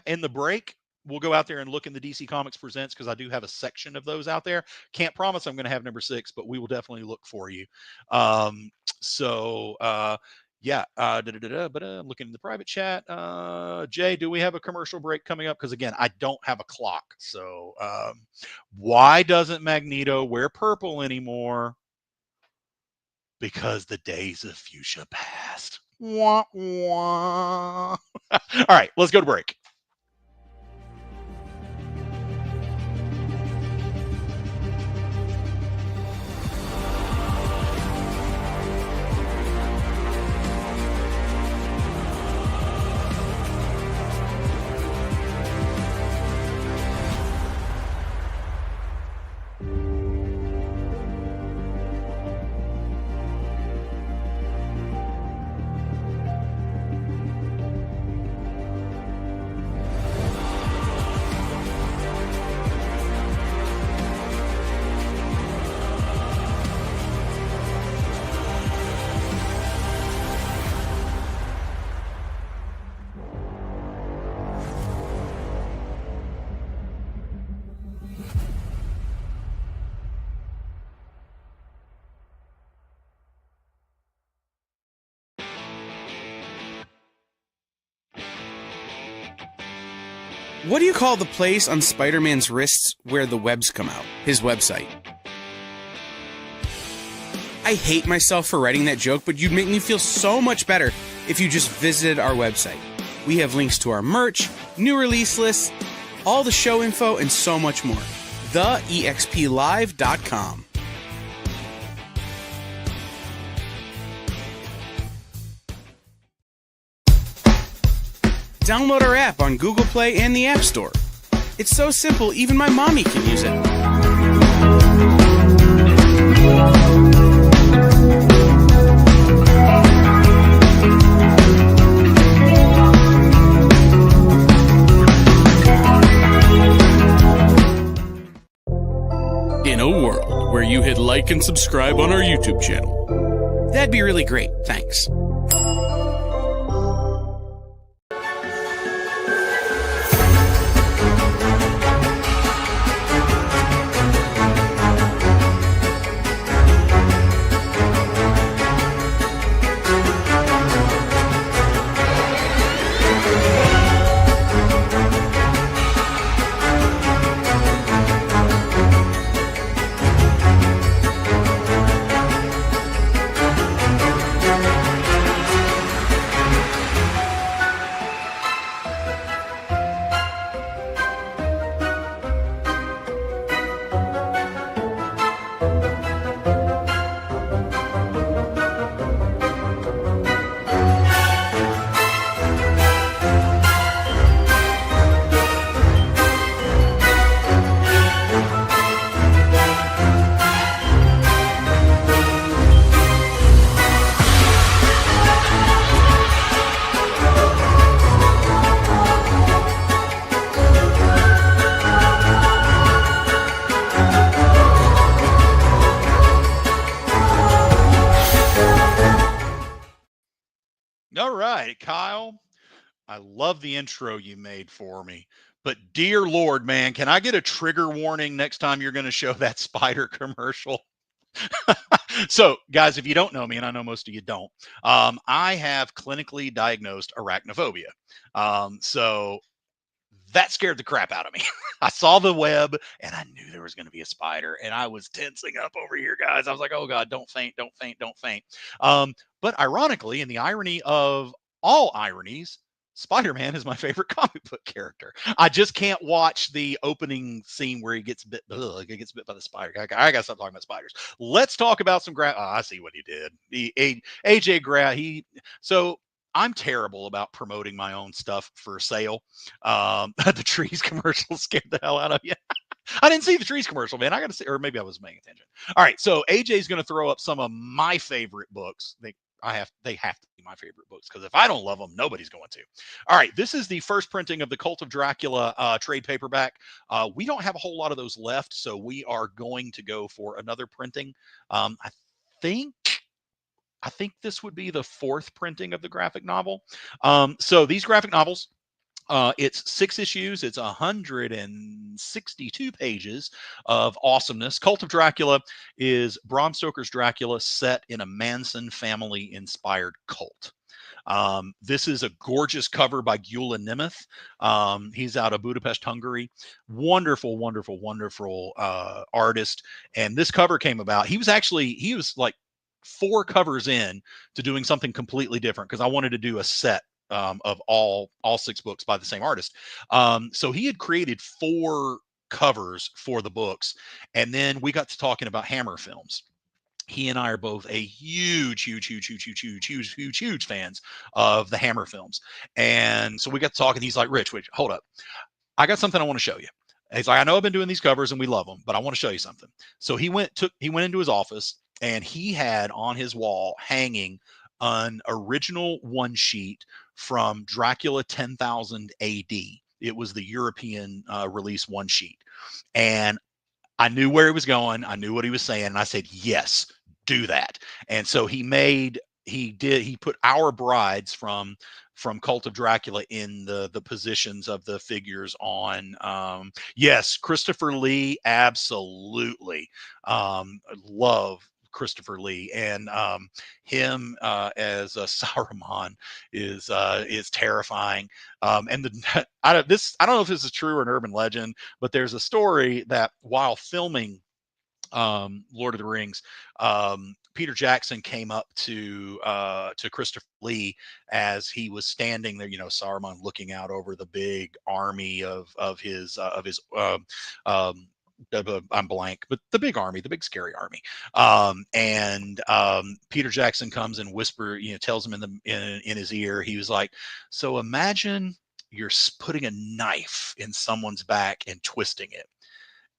In the break, we'll go out there and look in the DC Comics presents, because I do have a section of those out there. Can't promise I'm going to have number 6, but we will definitely look for you. Yeah, but I'm looking in the private chat. Jay, do we have a commercial break coming up? Because again, I don't have a clock. So why doesn't Magneto wear purple anymore? Because the days of fuchsia passed. Wah, wah. All right, let's go to break. What do you call the place on Spider-Man's wrists where the webs come out? His website. I hate myself for writing that joke, but you'd make me feel so much better if you just visited our website. We have links to our merch, new release lists, all the show info, and so much more. TheEXPLive.com. Download our app on Google Play and the App Store. It's so simple, even my mommy can use it. In a world where you hit like and subscribe on our YouTube channel. That'd be really great, thanks. All right, Kyle. I love the intro you made for me. But dear Lord, man, can I get a trigger warning next time you're going to show that spider commercial? So, guys, if you don't know me, and I know most of you don't, I have clinically diagnosed arachnophobia. So that scared the crap out of me. I saw the web and I knew there was going to be a spider, and I was tensing up over here, guys. I was like, oh God, don't faint, don't faint, don't faint. But ironically, in the irony of all ironies, Spider-Man is my favorite comic book character. I just can't watch the opening scene where he gets bit. He gets bit by the spider. I gotta stop talking about spiders. Let's talk about some I see what he did. AJ So I'm terrible about promoting my own stuff for sale. The trees commercial scared the hell out of you. I didn't see the trees commercial, man. I got to see, or maybe I was paying attention. All right, so AJ's going to throw up some of my favorite books. They have to be my favorite books, because if I don't love them, nobody's going to. All right, this is the first printing of the Cult of Dracula trade paperback. We don't have a whole lot of those left, so we are going to go for another printing. I think this would be the fourth printing of the graphic novel. So these graphic novels, it's 6 issues. It's 162 pages of awesomeness. Cult of Dracula is Bram Stoker's Dracula set in a Manson family-inspired cult. This is a gorgeous cover by Gyula Nemeth. He's out of Budapest, Hungary. Wonderful, wonderful, wonderful artist. And this cover came about. He was like 4 covers in to doing something completely different, because I wanted to do a set of all 6 books by the same artist. So he had created 4 covers for the books, and then we got to talking about Hammer films. He and I are both a huge fans of the Hammer films. And so we got to talking. He's like, Rich, hold up. I got something I want to show you. He's like, I know I've been doing these covers and we love them, but I want to show you something. So he went into his office, and he had on his wall hanging an original one sheet from Dracula 10,000 AD. It was the European release one sheet. And I knew where he was going. I knew what he was saying. And I said, yes, do that. And so he put Our Brides from Cult of Dracula in the positions of the figures on. Yes, Christopher Lee, absolutely. Love Christopher Lee, and him as Saruman is terrifying. And I don't know if this is true or an urban legend, but there's a story that while filming Lord of the Rings, Peter Jackson came up to Christopher Lee as he was standing there, Saruman looking out over the big army of his I'm blank, but the big army, the big scary army. And Peter Jackson comes and tells him in his ear. He was like, so imagine you're putting a knife in someone's back and twisting it.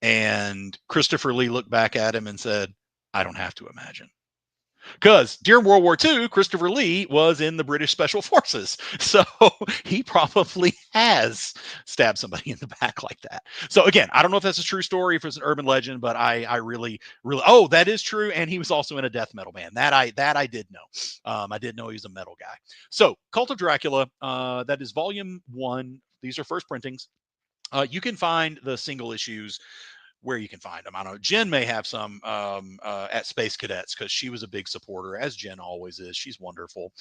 And Christopher Lee looked back at him and said, I don't have to imagine. Because during World War II, Christopher Lee was in the British Special Forces. So he probably has stabbed somebody in the back like that. So again, I don't know if that's a true story, if it's an urban legend, but I really, oh, that is true. And he was also in a death metal band. That I did know. I did know he was a metal guy. So Cult of Dracula, that is volume 1. These are first printings. You can find the single issues where you can find them. I don't know. Jen may have some at Space Cadets, because she was a big supporter, as Jen always is. She's wonderful.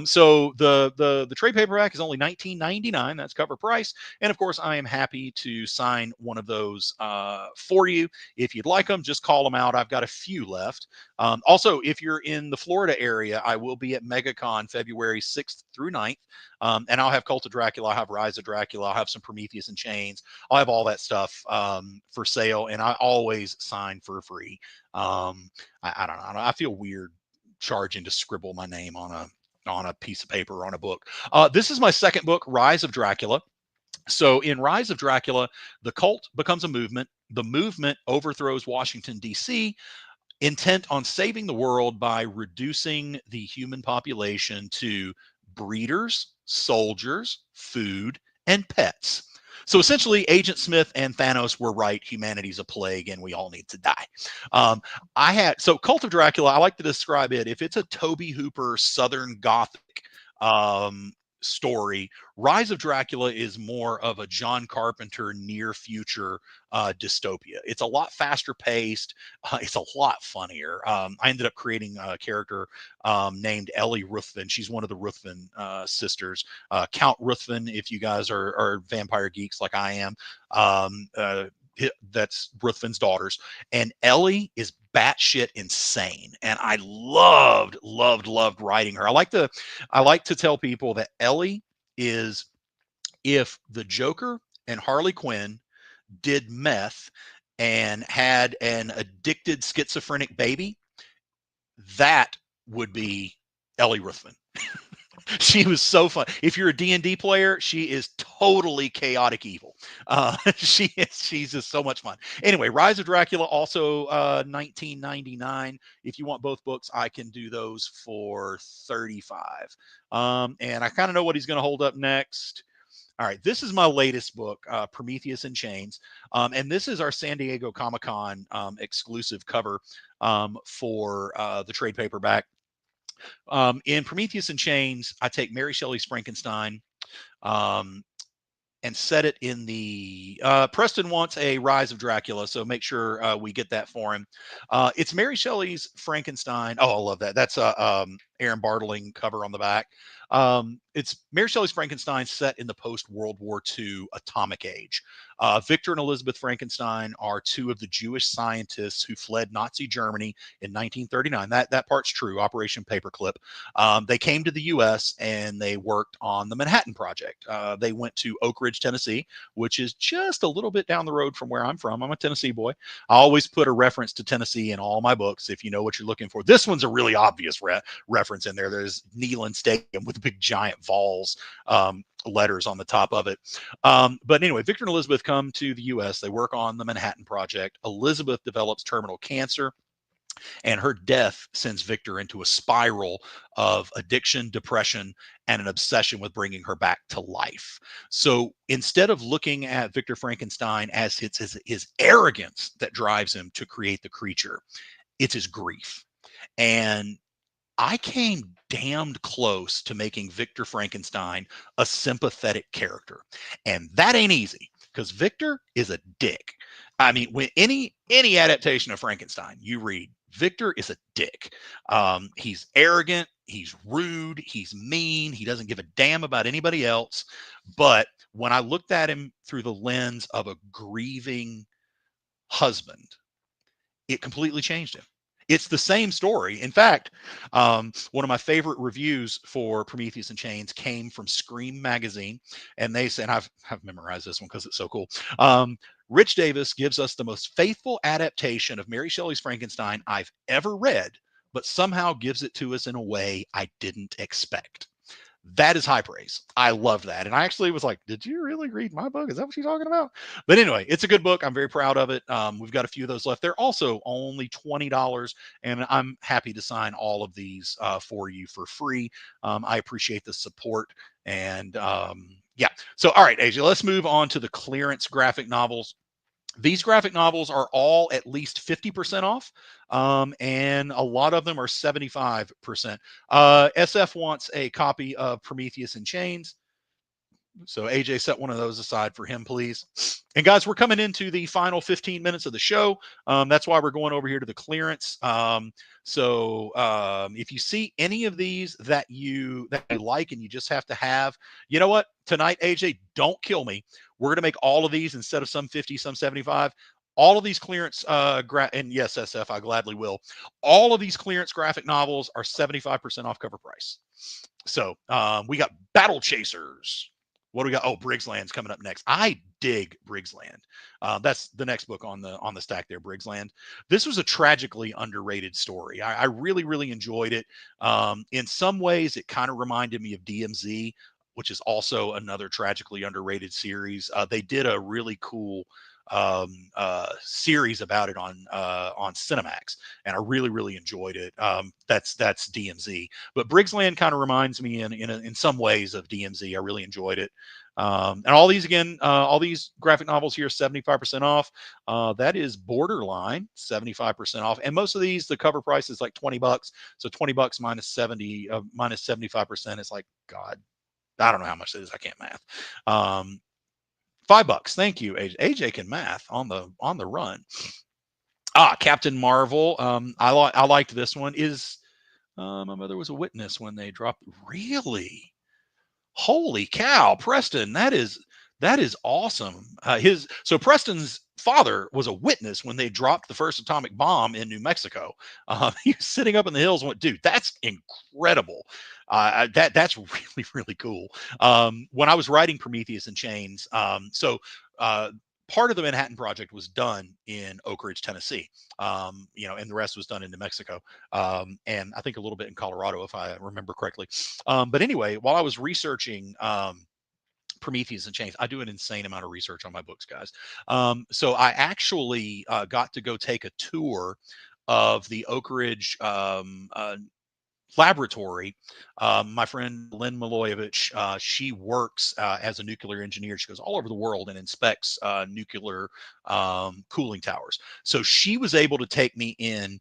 So the trade paperback is only $19.99. That's cover price. And of course, I am happy to sign one of those for you. If you'd like them, just call them out. I've got a few left. Also, if you're in the Florida area, I will be at MegaCon February 6th through 9th. And I'll have Cult of Dracula, I'll have Rise of Dracula, I'll have some Prometheus and Chains. I'll have all that stuff for sale, and I always sign for free. I don't know. I feel weird charging to scribble my name on a piece of paper or on a book. This is my second book, Rise of Dracula. So in Rise of Dracula, the cult becomes a movement. The movement overthrows Washington, D.C., intent on saving the world by reducing the human population to breeders, soldiers, food, and pets. So essentially, Agent Smith and Thanos were right. Humanity's a plague, and we all need to die. So Cult of Dracula, I like to describe it. If it's a Tobe Hooper Southern Gothic story. Rise of Dracula is more of a John Carpenter near future dystopia. It's a lot faster paced. It's a lot funnier. I ended up creating a character named Ellie Ruthven. She's one of the Ruthven sisters. Count Ruthven, if you guys are vampire geeks like I am. That's Ruthven's daughters, and Ellie is batshit insane, and I loved writing her. I like to tell people that Ellie is, if the Joker and Harley Quinn did meth and had an addicted schizophrenic baby, that would be Ellie Ruthven. She was so fun. If you're a D&D player, she is totally chaotic evil. She's just so much fun. Anyway, Rise of Dracula, also $19.99. If you want both books, I can do those for $35. And I kind of know what he's going to hold up next. All right, this is my latest book, Prometheus in Chains. And this is our San Diego Comic-Con exclusive cover for the trade paperback. In Prometheus in Chains, I take Mary Shelley's Frankenstein and set it in the Preston wants a Rise of Dracula, so make sure we get that for him. It's Mary Shelley's Frankenstein. Oh, I love that. That's a Aaron Bartling cover on the back. It's Mary Shelley's Frankenstein set in the post-World War II atomic age. Victor and Elizabeth Frankenstein are two of the Jewish scientists who fled Nazi Germany in 1939. That part's true, Operation Paperclip. They came to the U.S. and they worked on the Manhattan Project. They went to Oak Ridge, Tennessee, which is just a little bit down the road from where I'm from. I'm a Tennessee boy. I always put a reference to Tennessee in all my books if you know what you're looking for. This one's a really obvious reference in there. There's Neyland Stadium with big giant Vols letters on the top of it. But anyway, Victor and Elizabeth come to the U.S. They work on the Manhattan Project. Elizabeth develops terminal cancer, and her death sends Victor into a spiral of addiction, depression, and an obsession with bringing her back to life. So instead of looking at Victor Frankenstein as his arrogance that drives him to create the creature, it's his grief. And I came damned close to making Victor Frankenstein a sympathetic character. And that ain't easy, because Victor is a dick. I mean, when any adaptation of Frankenstein you read, Victor is a dick. He's arrogant, he's rude, he's mean, he doesn't give a damn about anybody else. But when I looked at him through the lens of a grieving husband, it completely changed him. It's the same story. In fact, one of my favorite reviews for Prometheus in Chains came from Scream magazine, and they said, I've memorized this one because it's so cool. Rich Davis gives us the most faithful adaptation of Mary Shelley's Frankenstein I've ever read, but somehow gives it to us in a way I didn't expect. That is high praise. I love that. And I actually was like, did you really read my book? Is that what you're talking about? But anyway, it's a good book. I'm very proud of it. We've got a few of those left. They're also only $20, and I'm happy to sign all of these for you for free. I appreciate the support. And yeah. So, all right, AJ, let's move on to the clearance graphic novels. These graphic novels are all at least 50% off, and a lot of them are 75%. SF wants a copy of Prometheus in Chains. So AJ, set one of those aside for him, please. And guys, we're coming into the final 15 minutes of the show. That's why we're going over here to the clearance. So if you see any of these that you like and you just have to have, you know what? Tonight, AJ, don't kill me. We're going to make all of these, instead of some 50, some 75, all of these clearance, and yes, SF, I gladly will. All of these clearance graphic novels are 75% off cover price. So we got Battle Chasers. What do we got? Oh, Briggs Land's coming up next. I dig Briggs Land. That's the next book on the stack there, Briggs Land. This was a tragically underrated story. I really, really enjoyed it. In some ways, it kind of reminded me of DMZ, which is also another tragically underrated series. They did a really cool series about it on Cinemax, and I really enjoyed it. That's DMZ, but Briggsland kind of reminds me in some ways of DMZ. I really enjoyed it. And all these again, all these graphic novels here, 75% off. That is Borderline, 75% off. And most of these, the cover price is like $20. So $20 minus 75% is like, God, I don't know how much it is. I can't math. $5. Thank you, AJ. AJ can math on the run. Captain Marvel. I liked this one. My mother was a witness when they dropped. Really? Holy cow, Preston, that is awesome. So Preston's father was a witness when they dropped the first atomic bomb in New Mexico. He was sitting up in the hills and went, dude, that's incredible. That's really cool. When I was writing Prometheus and Chains, part of the Manhattan Project was done in Oak Ridge, Tennessee, and the rest was done in New Mexico, and I think a little bit in Colorado, if I remember correctly. But anyway, while I was researching Prometheus and Chains, I do an insane amount of research on my books, guys. So I actually got to go take a tour of the Oak Ridge laboratory. My friend Lynn Milojevic, she works as a nuclear engineer. She goes all over the world and inspects nuclear cooling towers. So she was able to take me in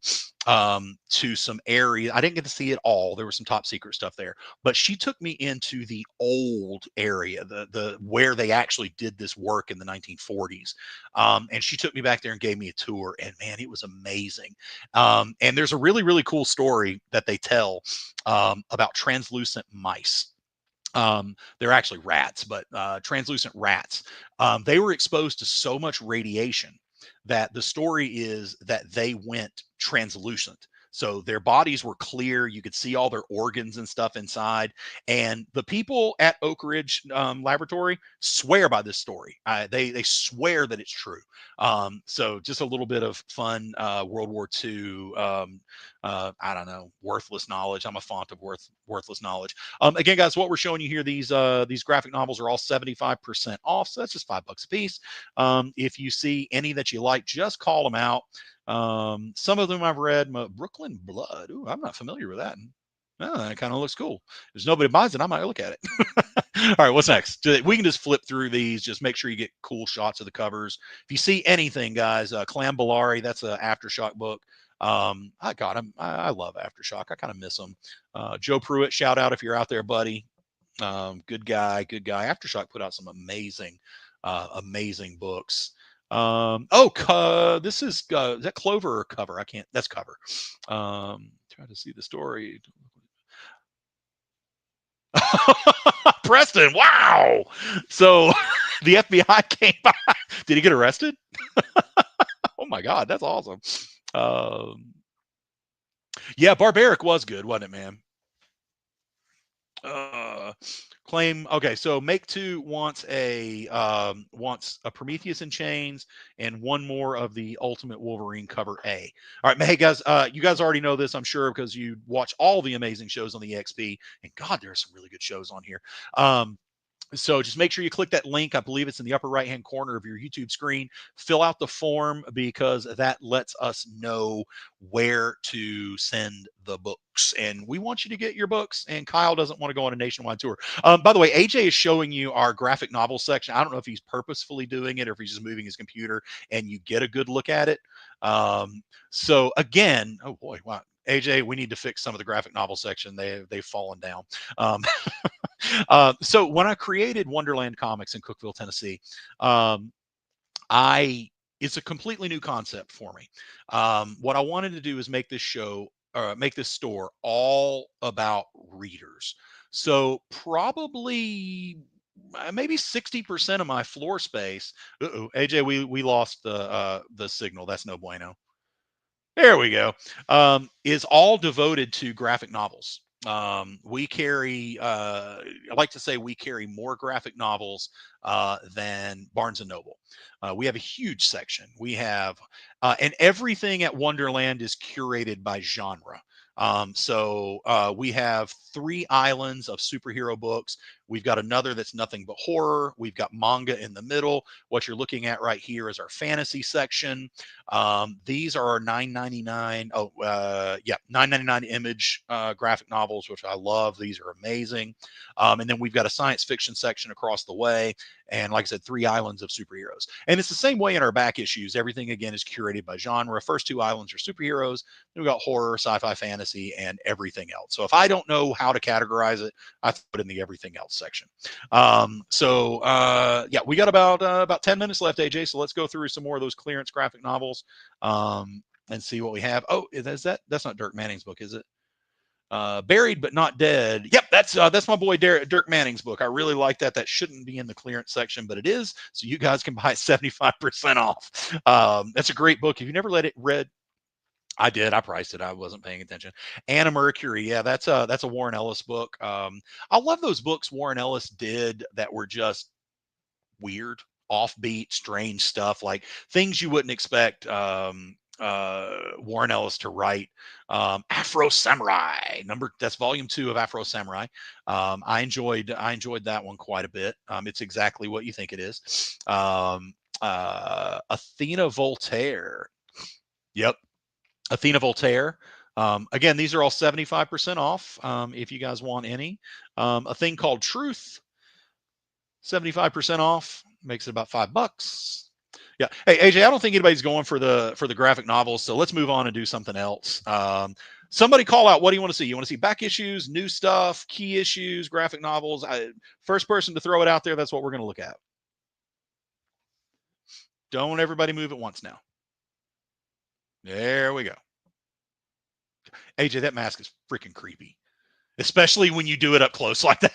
to some area. I didn't get to see it all. There was some top secret stuff there, but she took me into the old area, the where they actually did this work in the 1940s. And she took me back there and gave me a tour, and man, it was amazing. And there's a really cool story that they tell about translucent mice. They're actually rats, but translucent rats. They were exposed to so much radiation that the story is that they went translucent. So their bodies were clear. You could see all their organs and stuff inside. And the people at Oak Ridge Laboratory swear by this story. They swear that it's true. So just a little bit of fun World War II, I don't know, worthless knowledge. I'm a font of worthless knowledge. Again, guys, what we're showing you here, these graphic novels are all 75% off. So that's just $5 a piece. If you see any that you like, just call them out. Some of them I've read. Brooklyn Blood. Ooh, I'm not familiar with that. That kind of looks cool. If nobody buys it, I might look at it. All right, what's next? We can just flip through these. Just make sure you get cool shots of the covers. If you see anything, guys, Clam Bellari, that's an Aftershock book. I got him. I love Aftershock. I kind of miss him. Joe Pruitt, shout out if you're out there, buddy. Good guy. Aftershock put out some amazing books. This is that Clover or cover? I can't. That's cover. Trying to see the story. Preston, wow. So the FBI came by. Did he get arrested? Oh my God, that's awesome. Yeah, Barbaric was good, wasn't it, man? Claim. Okay, so Make Two wants a Prometheus in Chains and one more of the Ultimate Wolverine cover A. All right, hey guys, you guys already know this, I'm sure, because you watch all the amazing shows on the EXP, and God, there's some really good shows on here. So just make sure you click that link. I believe it's in the upper right-hand corner of your YouTube screen. Fill out the form because that lets us know where to send the books. And we want you to get your books. And Kyle doesn't want to go on a nationwide tour. By the way, AJ is showing you our graphic novel section. I don't know if he's purposefully doing it or if he's just moving his computer and you get a good look at it. So again, oh boy, wow. AJ, we need to fix some of the graphic novel section. They've fallen down. So when I created Wonderland Comics in Cookeville, Tennessee, it's a completely new concept for me. What I wanted to do is make this store all about readers. So probably maybe 60% of my floor space. AJ, we lost the signal. That's no bueno. There we go. Is all devoted to graphic novels. We carry, I like to say we carry more graphic novels than Barnes & Noble. We have a huge section. We have, and everything at Wonderland is curated by genre. We have 3 islands of superhero books. We've got another that's nothing but horror. We've got manga in the middle. What you're looking at right here is our fantasy section. These are our $9.99. $9.99 Image graphic novels, which I love. These are amazing. And then we've got a science fiction section across the way. And like I said, 3 islands of superheroes. And it's the same way in our back issues. Everything, again, is curated by genre. First 2 islands are superheroes. Then we've got horror, sci-fi, fantasy, and everything else. So if I don't know how to categorize it, I put it in the everything else section. We got about 10 minutes left, AJ. So let's go through some more of those clearance graphic novels and see what we have. Oh, that's not Dirk Manning's book, is it? Buried but Not Dead. Yep, that's my boy Dirk Manning's book. I really like that. That shouldn't be in the clearance section, but it is. So you guys can buy it 75% off. That's a great book. If you never read, I did. I priced it. I wasn't paying attention. Anna Mercury. Yeah, that's a Warren Ellis book. I love those books Warren Ellis did that were just weird, offbeat, strange stuff, like things you wouldn't expect Warren Ellis to write. Afro Samurai, that's volume 2 of Afro Samurai. I enjoyed that one quite a bit. It's exactly what you think it is. Athena Voltaire. Yep. Athena Voltaire. Again, these are all 75% off. If you guys want any, A Thing Called Truth, 75% off, makes it about $5. Yeah. Hey, AJ, I don't think anybody's going for the graphic novels, so let's move on and do something else. Somebody call out. What do you want to see? You want to see back issues, new stuff, key issues, graphic novels? First person to throw it out there, that's what we're going to look at. Don't everybody move at once now. There we go. AJ, that mask is freaking creepy, especially when you do it up close like that.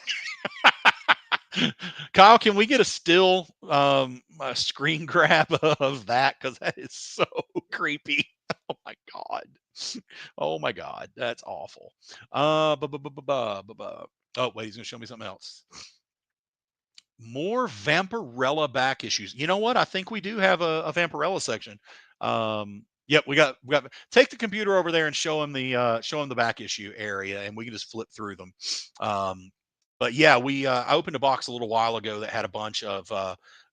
Kyle, can we get a still a screen grab of that? Because that is so creepy. Oh my God. Oh my God. That's awful. Oh, wait, he's gonna show me something else. More Vampirella back issues. You know what? I think we do have a Vampirella section. Yep, we got. Take the computer over there and show him the back issue area, and we can just flip through them. But yeah, I opened a box a little while ago that had a bunch of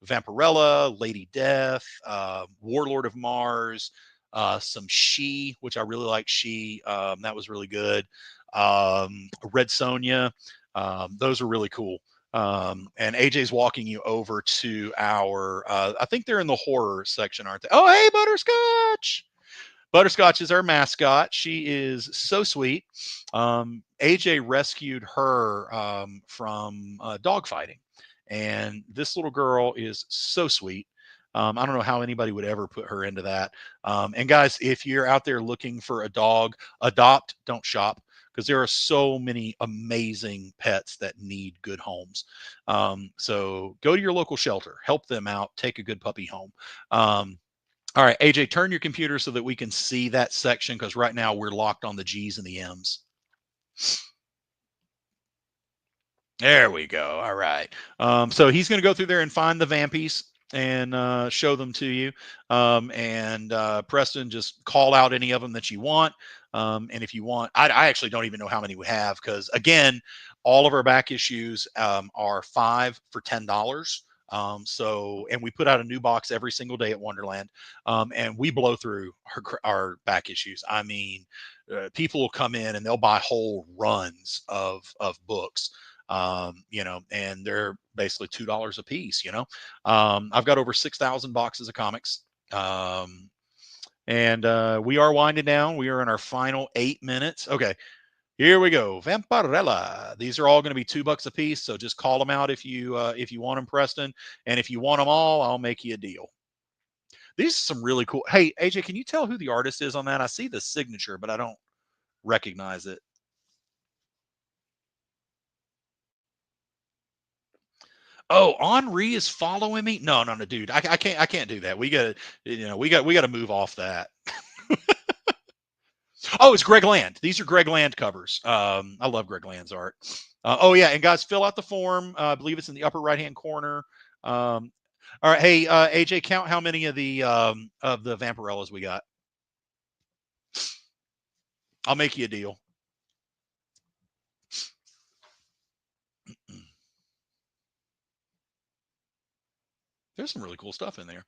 Vampirella, Lady Death, Warlord of Mars, some She, which I really like. She, that was really good. Red Sonja, those are really cool. And AJ's walking you over to our, I think they're in the horror section, aren't they? Oh, hey, Butterscotch. Butterscotch is our mascot. She is so sweet. AJ rescued her from dogfighting. And this little girl is so sweet. I don't know how anybody would ever put her into that. And guys, if you're out there looking for a dog, adopt, don't shop. Because there are so many amazing pets that need good homes. So go to your local shelter, help them out, take a good puppy home. All right, AJ, turn your computer so that we can see that section, because right now we're locked on the G's and the M's. There we go. All right. So he's going to go through there and find the Vampies and show them to you. Preston, just call out any of them that you want. And if you want, I actually don't even know how many we have, because again, all of our back issues are 5 for $10. And we put out a new box every single day at Wonderland. And we blow through our back issues. I mean, people will come in and they'll buy whole runs of books. And they're basically $2 a piece, I've got over 6,000 boxes of comics. We are winding down. We are in our final 8 minutes. Okay, here we go. Vampirella. These are all going to be $2 a piece. So just call them out if you want them, Preston. And if you want them all, I'll make you a deal. These are some really cool. Hey, AJ, can you tell who the artist is on that? I see the signature, but I don't recognize it. Oh, Henri is following me. No, dude. I can't do that. We got to move off that. Oh, it's Greg Land. These are Greg Land covers. I love Greg Land's art. Oh yeah, and guys, fill out the form. I believe it's in the upper right-hand corner. All right, hey AJ, count how many of the Vampirellas we got. I'll make you a deal. There's some really cool stuff in there.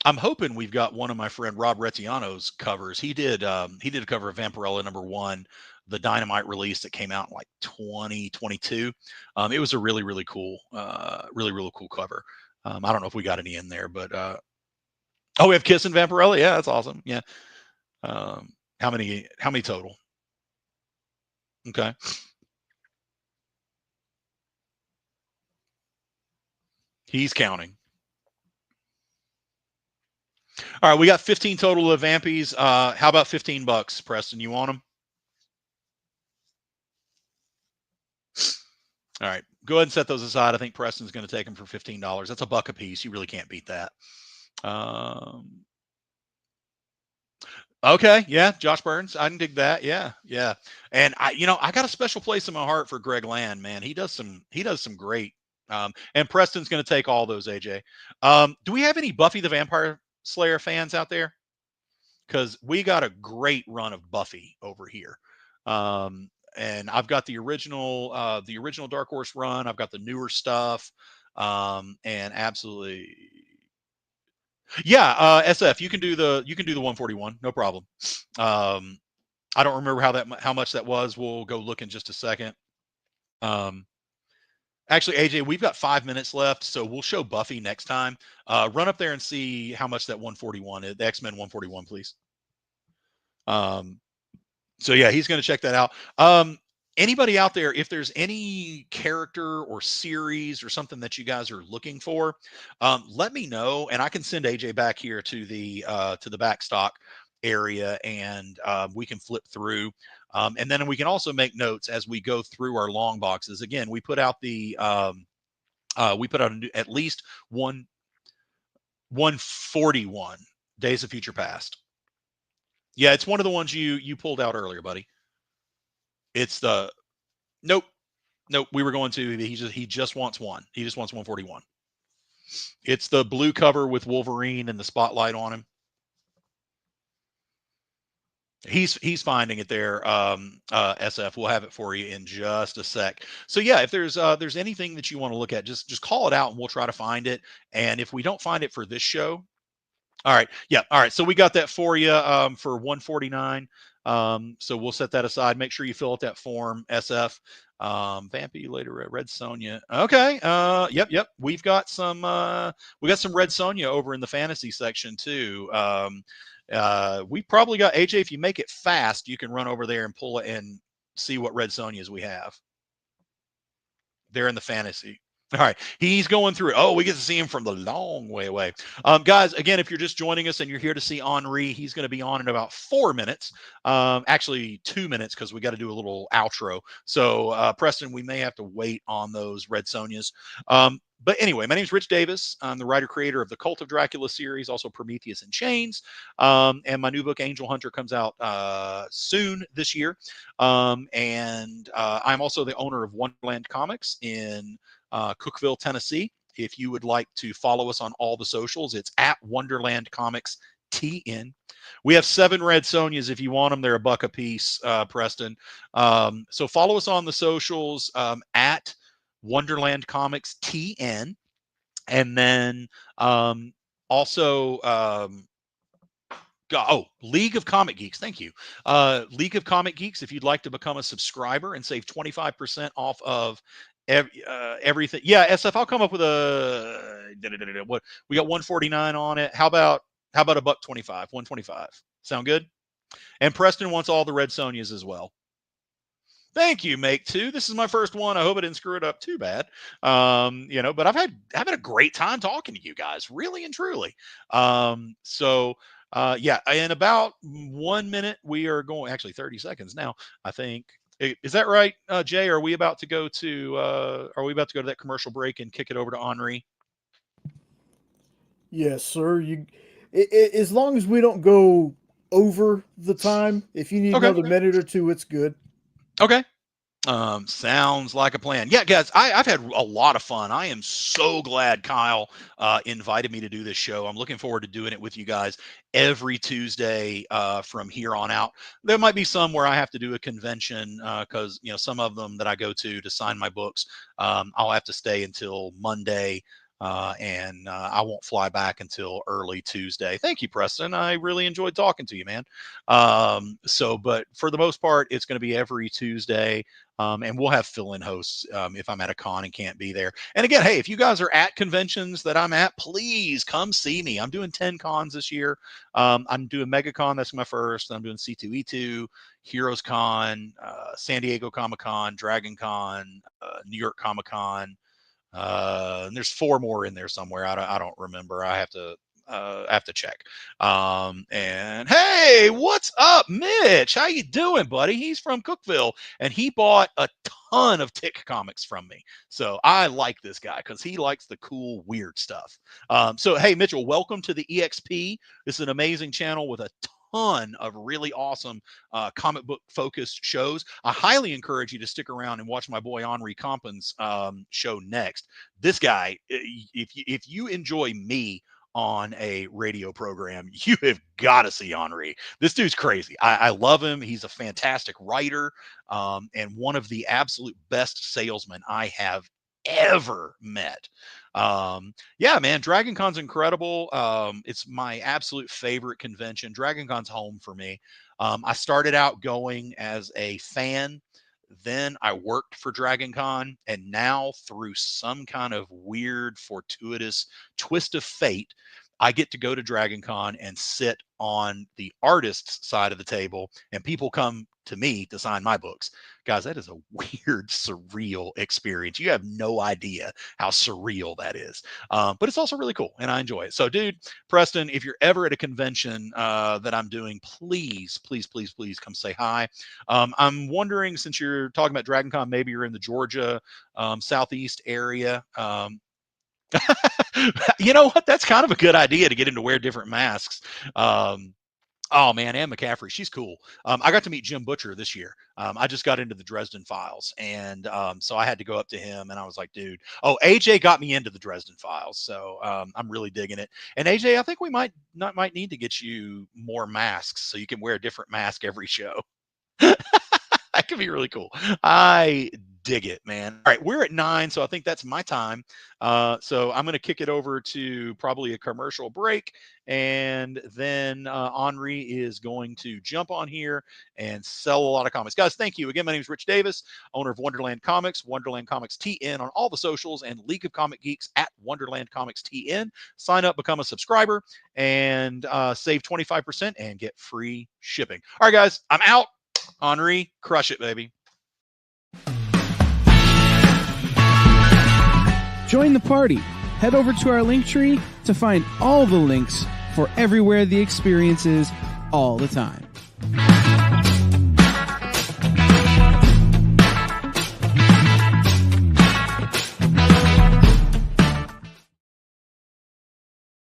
I'm hoping we've got one of my friend Rob Rettiano's covers. He did a cover of Vampirella #1, the Dynamite release that came out in like 2022. It was a really, really cool, really cool cover. I don't know if we got any in there, but we have Kiss and Vampirella. Yeah, that's awesome. Yeah. How many total? Okay. He's counting. All right, we got 15 total of Vampies. How about $15, Preston? You want them? All right, go ahead and set those aside. I think Preston's going to take them for $15. That's $1 a piece. You really can't beat that. Okay, yeah, Josh Burns. I can dig that. Yeah. And I got a special place in my heart for Greg Land, man. He does some great. And Preston's going to take all those, AJ. Do we have any Buffy the Vampire Slayer fans out there? Because we got a great run of Buffy over here. And I've got the original Dark Horse run. I've got the newer stuff. And absolutely. Yeah, SF, you can do the 141, no problem. I don't remember how much that was. We'll go look in just a second. Actually, AJ, we've got 5 minutes left, so we'll show Buffy next time. Run up there and see how much that 141 is, the X-Men 141, please. So yeah, he's going to check that out. Anybody out there, if there's any character or series or something that you guys are looking for, let me know, and I can send AJ back here to the back stock area, and we can flip through. And then we can also make notes as we go through our long boxes. Again, we put out at least 141 Days of Future Past. Yeah, it's one of the ones you pulled out earlier, buddy. It's the nope. We were going to. He just wants one. He just wants 141. It's the blue cover with Wolverine and the spotlight on him. He's finding it there. SF, we'll have it for you in just a sec. So yeah, if there's anything that you want to look at, just call it out and we'll try to find it. And if we don't find it for this show, all right, yeah, all right. So we got that for you for 149. So we'll set that aside. Make sure you fill out that form, SF. Vampy later, Red Sonja. Okay. Yep. We've got some Red Sonja over in the fantasy section too. We probably got AJ. If you make it fast, you can run over there and pull it and see what Red Sonjas we have. They're in the fantasy. All right, he's going through it. Oh, we get to see him from the long way away. Guys, again, if you're just joining us and you're here to see Henri, he's going to be on in about 4 minutes. Actually, 2 minutes because we got to do a little outro. So, Preston, we may have to wait on those Red Sonjas. But anyway, my name is Rich Davis. I'm the writer-creator of the Cult of Dracula series, also Prometheus in Chains. And my new book, Angel Hunter, comes out soon this year. And I'm also the owner of Wonderland Comics in Cookeville, Tennessee. If you would like to follow us on all the socials, it's at Wonderland Comics TN. We have 7 Red Sonjas. If you want them, they're $1 a piece, Preston. So follow us on the socials at Wonderland Comics TN. And then also League of Comic Geeks. Thank you. League of Comic Geeks, if you'd like to become a subscriber and save 25% off of everything. Yeah, SF, I'll come up with what we got 149 on it. How about $125, 125? Sound good? And Preston wants all the Red Sonjas as well. Thank you, Make Two. This is my first one. I hope I didn't screw it up too bad. But I've had a great time talking to you guys, really and truly. Yeah, in about 1 minute, we are going, actually 30 seconds now, I think. Is that right, Jay? Are we about to go to that commercial break and kick it over to Henri? Yes, sir. As long as we don't go over the time, if you need another minute or two, it's good. Okay. Sounds like a plan. Yeah, guys, I've had a lot of fun. I am so glad Kyle invited me to do this show. I'm looking forward to doing it with you guys every Tuesday from here on out. There might be some where I have to do a convention because, some of them that I go to sign my books, I'll have to stay until Monday. And I won't fly back until early Tuesday. Thank you, Preston. I really enjoyed talking to you, man. But for the most part, it's going to be every Tuesday. And we'll have fill-in hosts if I'm at a con and can't be there. And again, hey, if you guys are at conventions that I'm at, please come see me. I'm doing 10 cons this year. I'm doing MegaCon. That's my first. I'm doing C2E2, Heroes Con, San Diego Comic-Con, Dragon Con, New York Comic-Con. And there's 4 more in there somewhere. I don't remember. I have to check. And hey, what's up, Mitch? How you doing, buddy? He's from Cookville, and he bought a ton of Tick comics from me. So I like this guy because he likes the cool, weird stuff. So hey, Mitchell, welcome to the EXP. This is an amazing channel with a ton of really awesome comic book focused shows. I highly encourage you to stick around and watch my boy Henri Compton's show next. This guy, if you enjoy me on a radio program, you have got to see Henri. This dude's crazy. I love him. He's a fantastic writer and one of the absolute best salesmen I have ever met. Yeah, man, Dragon Con's incredible. It's my absolute favorite convention. Dragon Con's home for me. I started out going as a fan. Then I worked for Dragon Con, and now through some kind of weird, fortuitous twist of fate, I get to go to Dragon Con and sit on the artist's side of the table, and people come to me to sign my books. Guys, that is a weird, surreal experience. You have no idea how surreal that is. But it's also really cool, and I enjoy it. So, dude, Preston, if you're ever at a convention that I'm doing, please, please, please, please come say hi. I'm wondering, since you're talking about Dragon Con, maybe you're in the Georgia Southeast area. You know what? That's kind of a good idea to get him to wear different masks. Oh man, Anne McCaffrey, she's cool. I got to meet Jim Butcher this year. I just got into the Dresden Files, and so I had to go up to him, and I was like, dude. Oh, AJ got me into the Dresden Files, so I'm really digging it. And AJ, I think we might need to get you more masks so you can wear a different mask every show. That could be really cool. I dig it, man. All right, we're at 9, so I think that's my time. So I'm going to kick it over to probably a commercial break, and then Henri is going to jump on here and sell a lot of comics. Guys, thank you. Again, my name is Rich Davis, owner of Wonderland Comics, Wonderland Comics TN on all the socials, and League of Comic Geeks at Wonderland Comics TN. Sign up, become a subscriber, and save 25% and get free shipping. All right, guys, I'm out. Henri, crush it, baby. Join the party. Head over to our link tree to find all the links for everywhere the experience is all the time.